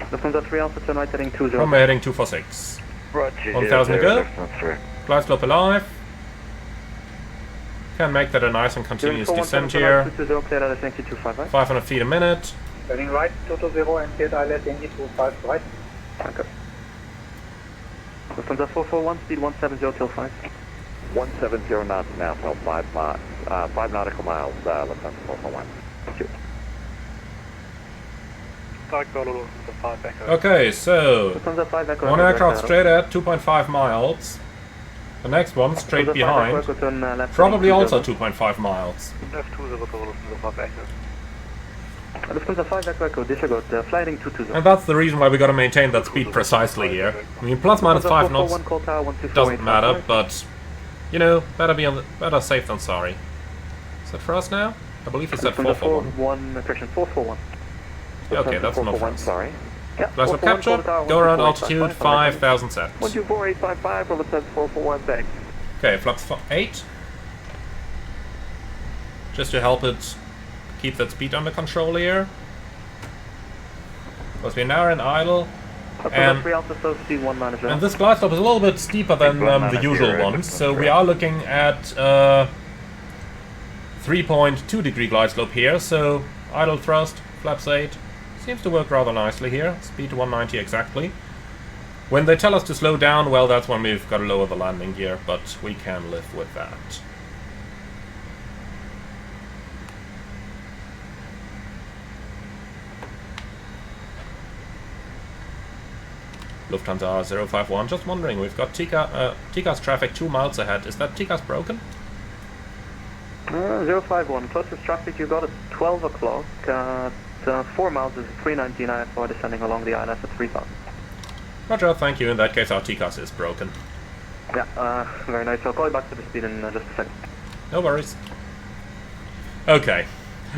Lufthansa 3 Alpha, turn right heading 20. Runway heading 246. Roger, 1000 to go. Lufthansa 3. Glide slope alive. Can make that a nice and continuous descent here. 500 feet a minute. Turning right, Toto 0 and get ILS Yankee 25 right. Okay. Lufthansa 441, speed 170 till 5. 170 knots now, so 5 nautical miles, Lufthansa 441. Thank you. Okay, so Lufthansa 5 Echo. one aircraft straight at 2.5 miles. The next one straight behind. Probably also 2.5 miles. Lufthansa 5 Echo, disregard, flying 220. And that's the reason why we gotta maintain that speed precisely here. I mean, plus minus 5 knots doesn't matter, but you know, better safe than sorry. Is that for us now? I believe it's at 441. Correction, 441. Okay, that's not for us. Sorry. Glide slope capture, go around altitude 5,000 sets. 124855 from Lufthansa 441, thanks. Okay, flux 8. Just to help it keep that speed under control here. Because we're now in idle. And this glide slope is a little bit steeper than the usual ones, so we are looking at 3.2 degree glide slope here, so idle thrust, flaps 8, seems to work rather nicely here, speed to 190 exactly. When they tell us to slow down, well, that's when we've got to lower the landing gear, but we can live with that. Lufthansa 051, just wondering, we've got TCAS traffic 2 miles ahead. Is that TCAS broken? 051, closest traffic you got at 12 o'clock. 4 miles is 319 IFR descending along the ILS at 3000. Roger, thank you. In that case, our TCAS is broken. Yeah, very nice. I'll call you back to the speed in just a second. No worries. Okay,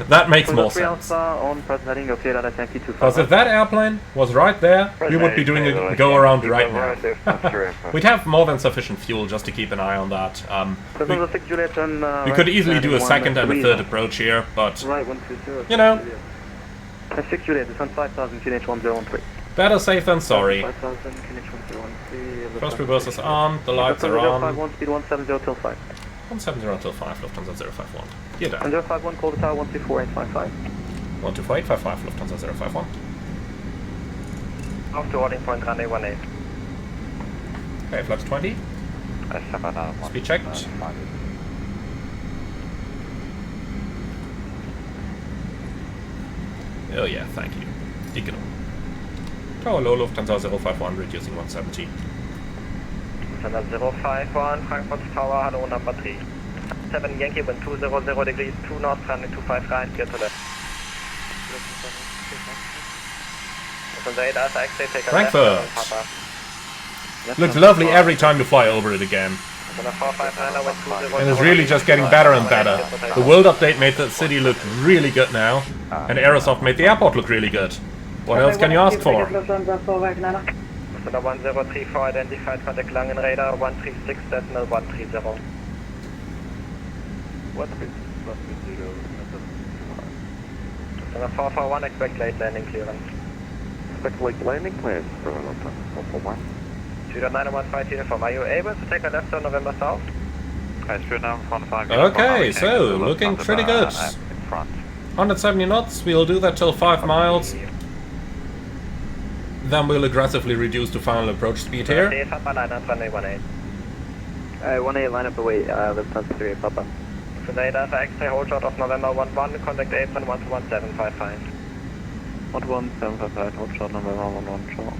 that makes more sense. Because if that airplane was right there, we would be doing a go-around right now. We'd have more than sufficient fuel just to keep an eye on that. We could easily do a second and a third approach here, but, you know, 6 Juliet, it's on 5000, QNH 1013. better safe than sorry. 5000, QNH 1013. First reverse is on, the lights are on. 051, speed 170 till 5. 170 till 5, Lufthansa 051. Gear down. And 051, call the tower 124855. 124855, Lufthansa 051. Off to boarding point, runway 18. Okay, flaps 20. Speed checked. Oh yeah, thank you. Econo. Tower low, Lufthansa 051, reducing 170. Lufthansa 051, Frankfurt Tower, hello, number 3. 7 Yankee, wind 200 degrees, 2 knots, runway 25 right, clear to left. Lufthansa 8 Alpha X-ray, take a Frankfurt. left. Looks lovely every time you fly over it again. And it's really just getting better and better. The World Update made the city look really good now, and Aerosoft made the airport look really good. What else can you ask for? Lufthansa 1034 identified contact Langen radar 136.130. 441, expect late landing clearance. Expect late landing plans for Lufthansa 441. 2.915 uniform, are you able to take a left on November South? Okay, so looking pretty good. 170 knots, we'll do that till 5 miles. Then we'll aggressively reduce to final approach speed here. 18 line up away, Lufthansa 3 Papa. Sonata for X-ray, hold short of November 11, contact apron 11755. 11755, hold short November 11, short.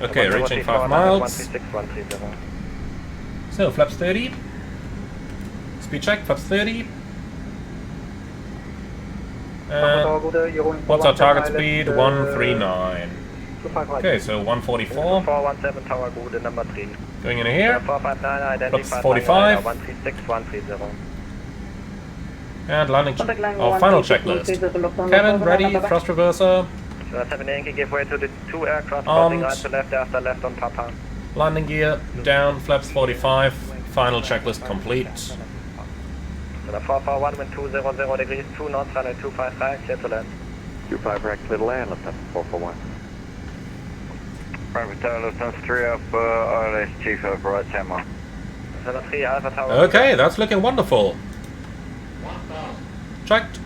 Okay, reaching 5 miles. 136, So, flaps 30. Speed check, flaps 30. What's our target speed? 139. Okay, so 144. 417 Tower Good, number 3. Going in here. 459, identified. Flaps 45. 136, 130. And landing our final checklist. Cabin ready, thrust reverser. So 7 Yankee, give way to the 2 aircraft, crossing right to left after left on Papa. Landing gear down, flaps 45. Final checklist complete. So the 441, wind 200 degrees, 2 knots, runway 255, clear to land. 25 right, clear to land, Lufthansa 441. Frankfurt Tower, Lufthansa 3 up, RLS Chief over right 10 mile. So 3 Alpha Tower. Okay, that's looking wonderful. Checked.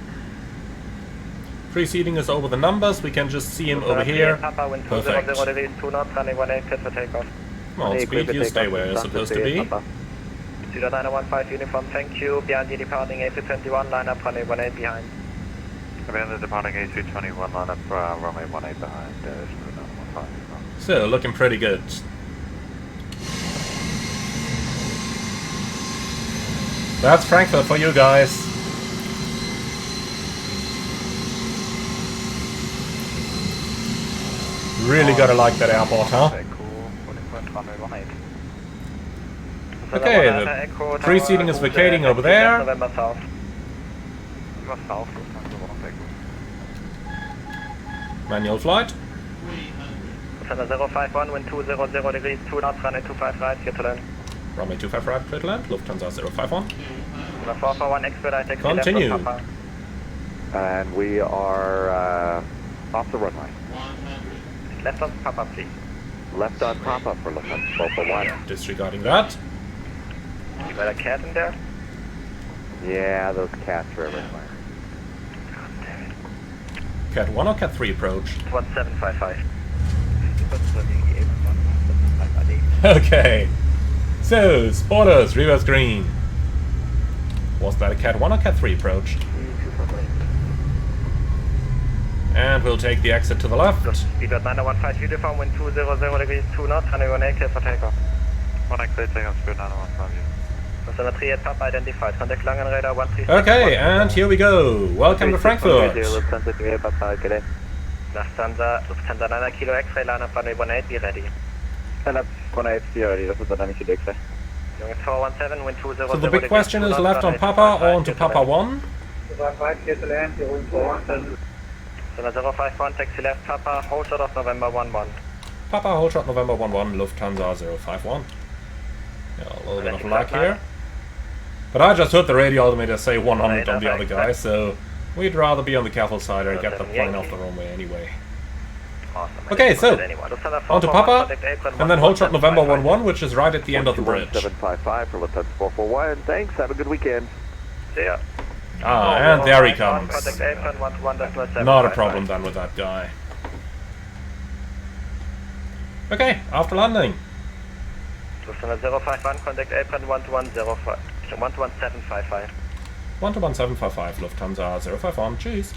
Preceding is over the numbers, we can just see him over here. Perfect. Degrees, 2 knots, runway 18, clear for takeoff. Well, speed, you stay where you're supposed to be. 0915 uniform, thank you. Behind you departing A321, line up runway 18 behind. Behind the departing A321, line up runway 18 behind, So, looking pretty good. That's Frankfurt for you guys. Really gotta like that airport, huh? Okay, the preceding is vacating over there. Manual flight. 051, wind 200 degrees, 2 knots, runway 25 right, clear to land. Runway 25 right, clear to land. Lufthansa 051. 441, expedite, taxi Continue. left on Papa. And we are off the runway. Left on Papa, please. Left on Papa for Lufthansa 441. Disregarding that. You got a cat in there? Yeah, those cats are everywhere. Cat 1 or Cat 3 approach? 1755. Okay. So, spoilers, reverse green. Was that a Cat 1 or Cat 3 approach? And we'll take the exit to the left. Speedbird 915 uniform, wind 200 degrees, 2 knots, runway 18, clear for takeoff. 1 exit, takeoff, speed 915. Sonata Papa identified, contact Langenräder 136. Okay, and here we go. Welcome to Frankfurt. Lufthansa 9 Kilo X-ray, line up runway 18, be ready. Line up 18, be ready, Lufthansa 9 Kilo X-ray. 417, wind 200 So the big question is left on Papa or onto Papa 1? Sonata 051, taxi left Papa, hold short of November 11. Papa, hold shot November 11, Lufthansa 051. Yeah, a little bit of luck here. But I just heard the radio altimeter say 100 on the other guy, so we'd rather be on the careful side or get the plane off the runway anyway. Okay, so onto Papa, and then hold shot November 11, which is right at the end of the bridge. 755 for Lufthansa 441. Thanks, have a good weekend. See ya. Ah, and there he comes. Contact apron 121.7. Not a problem then with that guy. Okay, after landing. Lufthansa 051, contact apron 121.05. 11755. 121.755, Lufthansa 051, cheers.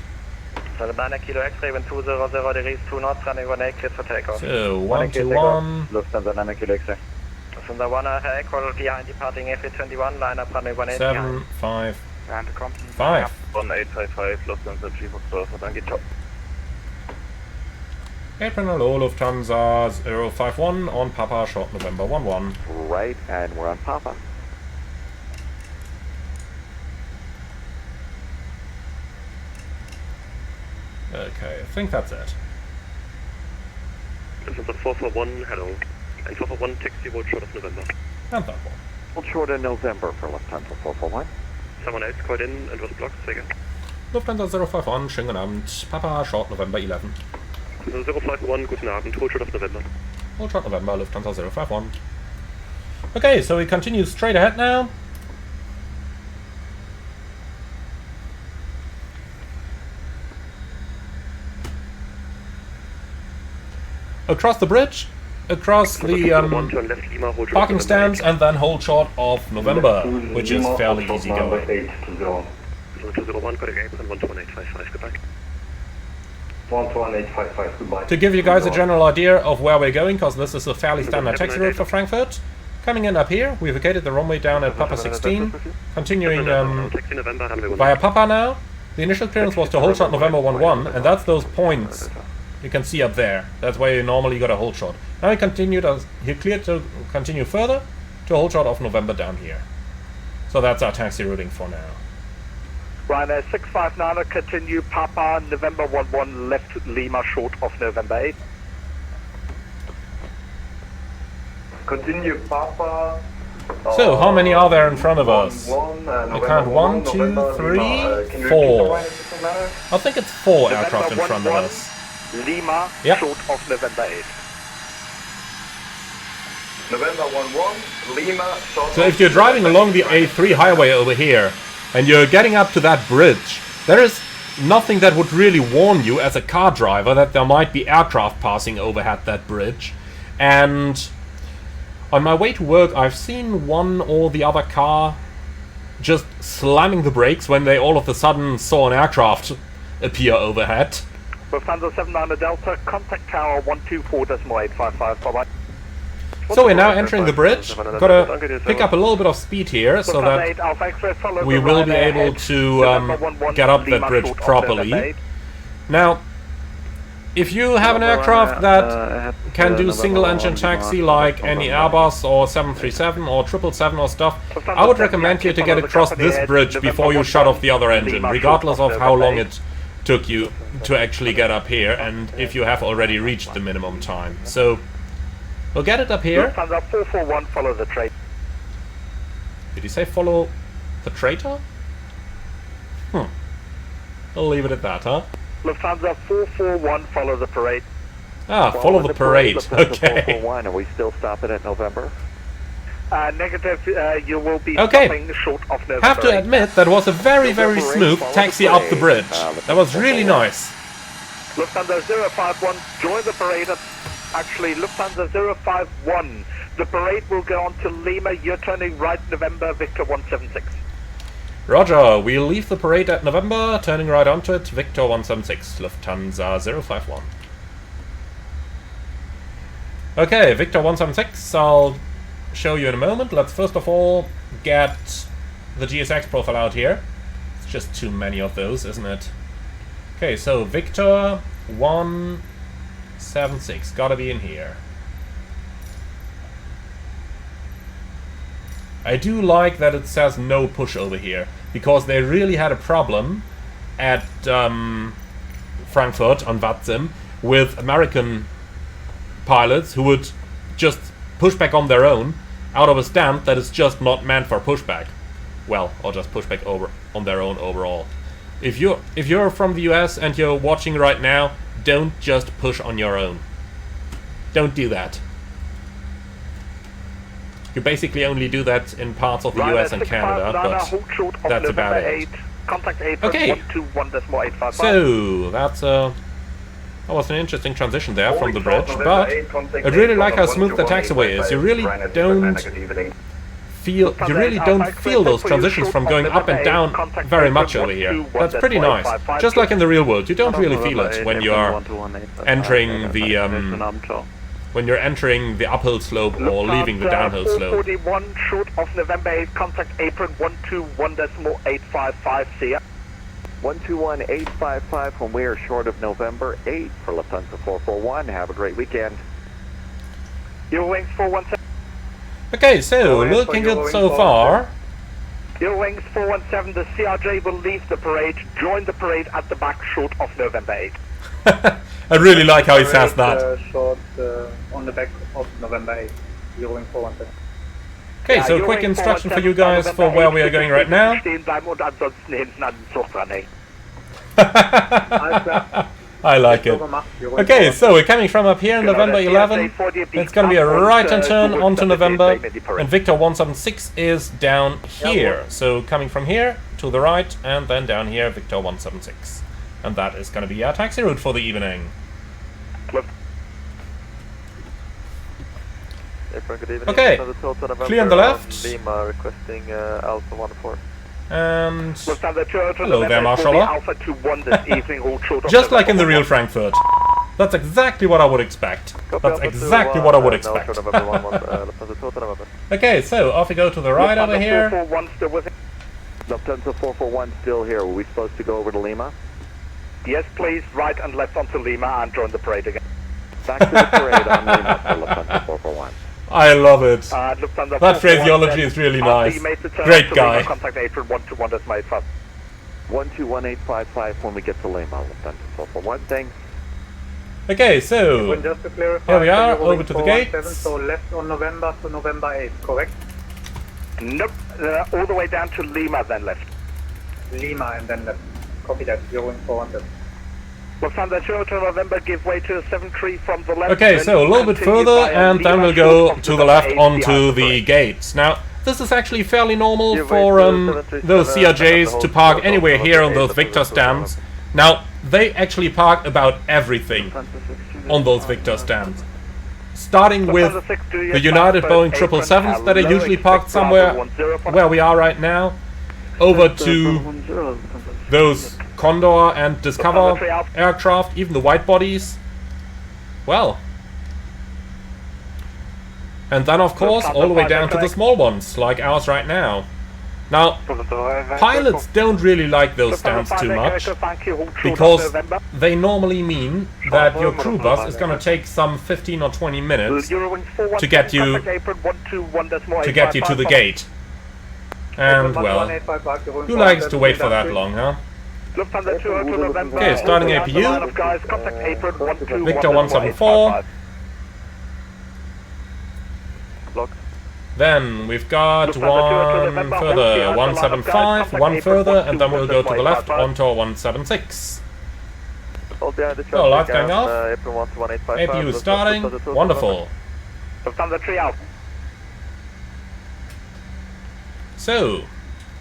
Sonata 9 Kilo X-ray, wind 200 degrees, 2 knots, runway 18, clear for takeoff. So, 121. Lufthansa 9 Kilo X-ray. Lufthansa 1 Echo behind departing A321, line up runway 18 7, 5, 5. 1855, Lufthansa Chief of Surfer, danke, ciao. Apron hello, Lufthansa 051 on Papa, short November 11. Right, and we're on Papa. Okay, I think that's it. Lufthansa 441, hello. And 441, taxi, hold short of November. And that one. Hold short in November for Lufthansa 441. Someone else called in and was blocked, second. Lufthansa 051, schönen guten Abend. Papa, short November 11. 051, guten Abend, hold short of November. Hold short November, Lufthansa 051. Okay, so we continue straight ahead now. Across the bridge, across the parking stands, and then hold short of November, which is fairly easy going. 11855, goodbye. To give you guys a general idea of where we're going, because this is a fairly standard taxi route for Frankfurt. Coming in up here, we vacated the runway down at Papa 16, continuing via Papa now. The initial clearance was to hold shot November 11, and that's those points you can see up there. That's where you normally got a hold shot. Now he continued, he cleared to continue further to a hold shot of November down here. So that's our taxi routing for now. Ryanair 659, continue Papa, November 11, left Lima, short of November 8. Continue Papa. So, how many are there in front of us? I count 1, 2, 3, 4. I think it's 4 aircraft in front of us. Lima, yep. Short of November 8. November 11, Lima, short. So if you're driving along the A3 highway over here, and you're getting up to that bridge, there is nothing that would really warn you as a car driver that there might be aircraft passing overhead that bridge. And on my way to work, I've seen one or the other car just slamming the brakes when they all of a sudden saw an aircraft appear overhead. Lufthansa 79 Delta, contact tower 124.855, bye-bye. So we're now entering the bridge. Gotta pick up a little bit of speed here so that we will be able to get up that bridge properly. Now, if you have an aircraft that can do single engine taxi like any Airbus or 737 or 777 or stuff, I would recommend you to get across this bridge before you shut off the other engine, regardless of how long it took you to actually get up here and if you have already reached the minimum time. So we'll get it up here. Lufthansa 441, follow the traitor. Did he say follow the traitor? I'll leave it at that, huh? Lufthansa 441, follow the parade. Ah, follow the parade. Okay. 441, are we still stopping at November? Negative, you will be okay. stopping short of November. Have to admit, that was a very, very smooth taxi up the bridge. That was really nice. Lufthansa 051, join the parade at... Actually, Lufthansa 051. The parade will go on to Lima. You're turning right, November, Victor 176. Roger, we'll leave the parade at November, turning right onto it, Victor 176, Lufthansa 051. Okay, Victor 176, I'll show you in a moment. Let's first of all get the GSX profile out here. It's just too many of those, isn't it? Okay, so Victor 176, gotta be in here. I do like that it says no push over here, because they really had a problem at Frankfurt on VATSIM with American pilots who would just push back on their own out of a stand that is just not meant for pushback. Well, or just pushback over on their own overall. If you're from the US and you're watching right now, don't just push on your own. Don't do that. You basically only do that in parts of the US and Canada, but that's about it. Okay, so that was an interesting transition there from the bridge, but I really like how smooth the taxiway is. You really don't feel those transitions from going up and down very much over here. That's pretty nice. Just like in the real world, you don't really feel it when you are entering the uphill slope or leaving the downhill slope. 41 short of November 8, contact apron 121.855, see ya. 121.855 when we are short of November 8 for Lufthansa 441. Have a great weekend. Eurowings 417. Okay, so looking good so far. Eurowings 417, the CRJ will leave the parade, join the parade at the back short of November 8. I really like how he says that. Short on the back of November 8, Eurowings 417. Okay, so quick instruction for you guys for where we are going right now. I like it. Okay, so we're coming from up here, November 11. It's going to be a right-hand turn onto November, and Victor 176 is down here. So coming from here to the right, and then down here, Victor 176. And that is going to be our taxi route for the evening. Okay, clear on the left. Lima requesting Alpha 14. And hello there, Marshall. Just like in the real Frankfurt. That's exactly what I would expect. That's exactly what I would expect. Okay, so off we go to the right over here. Lufthansa 441 still here. Were we supposed to go over to Lima? Yes, please. Right and left onto Lima and join the parade again. Back to the parade on Lima for Lufthansa 441. I love it. That phraseology is really nice. Great guy. Contact April 121.85. 121.855 when we get to Lima, Lufthansa 441. Thanks. Okay, so just to clarify, here we are, over to the gate. So left on November to November 8th, correct? Nope, all the way down to Lima, then left. Lima and then left. Copy that, 0417. Lufthansa 0 to November, give way to 73 from the left. Okay, so a little bit further, and then we'll go to the left onto the gates. Now, this is actually fairly normal for those CRJs to park anywhere here on those Victor stands. Now, they actually park about everything on those Victor stands. Starting with the United Boeing 777s that are usually parked somewhere where we are right now, over to those Condor and Discover aircraft, even the white bodies. Well. And then, of course, all the way down to the small ones, like ours right now. Now, pilots don't really like those stands too much, because they normally mean that your crew bus is going to take some 15 or 20 minutes to get you to the gate. And, well, who likes to wait for that long, huh? Okay, starting APU. Victor 174. Then we've got one further, 175, one further, and then we'll go to the left onto 176. So, lights going off. APU starting. Wonderful. So,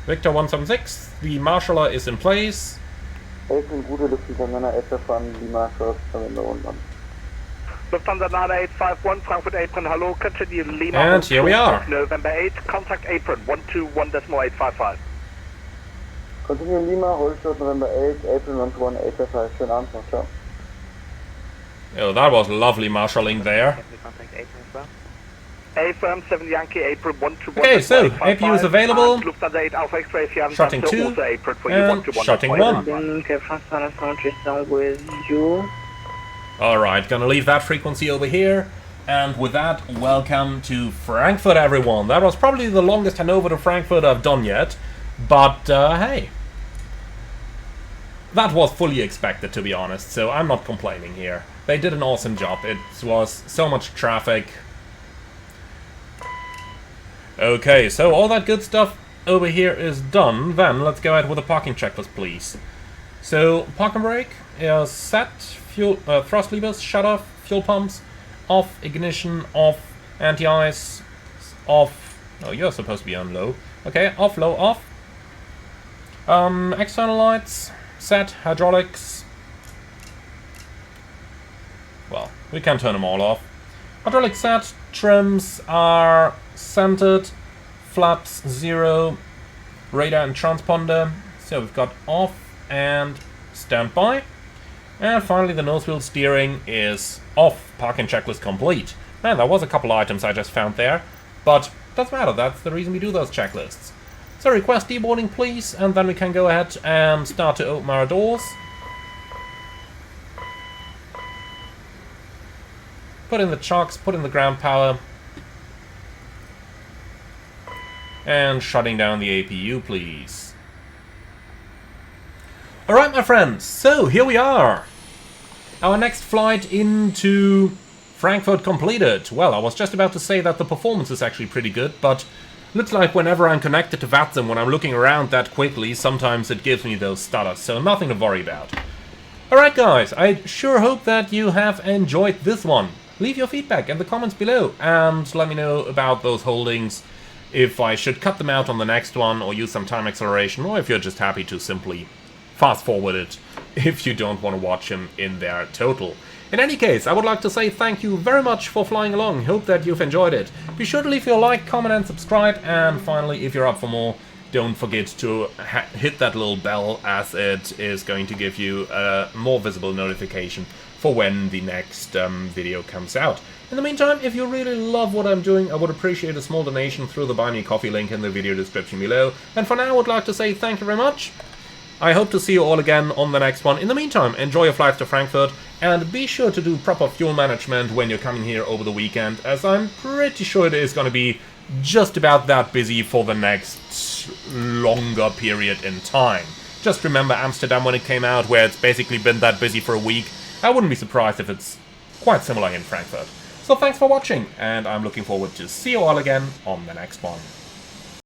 Victor 176, the marshaller is in place. Lufthansa 9851, Frankfurt apron, hello, continue Lima. And here we are. November 8, contact apron 121.855. Continue Lima, hold short November 8, apron 121.855. Schönen Abend noch, ciao. Oh, that was lovely marshalling there. A-firm 7 Yankee, apron 121. Okay, so APU is available. Lufthansa 8 Alpha X-ray, shutting 2 and shutting 1. With you. Alright, gonna leave that frequency over here. And with that, welcome to Frankfurt, everyone. That was probably the longest Hannover to Frankfurt I've done yet. But, hey. That was fully expected, to be honest, so I'm not complaining here. They did an awesome job. It was so much traffic. Okay, so all that good stuff over here is done. Then, let's go ahead with a parking checklist, please. So, parking brake is set. Fuel, thrust levers, shut off, fuel pumps, off, ignition, off, anti-ice, off. Oh, you're supposed to be on low. Okay, off, low, off. External lights, set, hydraulics. Well, we can turn them all off. Hydraulic set, trims are centered, flaps 0, radar and transponder. So we've got off and standby. And finally, the nose wheel steering is off. Parking checklist complete. Man, there was a couple items I just found there, but doesn't matter. That's the reason we do those checklists. So request deboarding, please, and then we can go ahead and start to open our doors. Put in the chocks, put in the ground power, and shutting down the APU, please. Alright, my friends, so here we are. Our next flight into Frankfurt completed. Well, I was just about to say that the performance is actually pretty good, but looks like whenever I'm connected to VATSIM, when I'm looking around that quickly, sometimes it gives me those stutters, so nothing to worry about. Alright guys, I sure hope that you have enjoyed this one. Leave your feedback in the comments below and let me know about those holdings, if I should cut them out on the next one or use some time acceleration, or if you're just happy to simply fast forward it if you don't want to watch them in their total. In any case, I would like to say thank you very much for flying along. Hope that you've enjoyed it. Be sure to leave your like, comment and subscribe, and finally, if you're up for more, don't forget to hit that little bell, as it is going to give you a more visible notification for when the next video comes out. In the meantime, if you really love what I'm doing, I would appreciate a small donation through the Buy Me Coffee link in the video description below. And for now, I would like to say thank you very much. I hope to see you all again on the next one. In the meantime, enjoy your flights to Frankfurt, and be sure to do proper fuel management when you're coming here over the weekend, as I'm pretty sure it is going to be just about that busy for the next longer period in time. Just remember Amsterdam when it came out, where it's basically been that busy for a week. I wouldn't be surprised if it's quite similar in Frankfurt. So thanks for watching, and I'm looking forward to see you all again on the next one.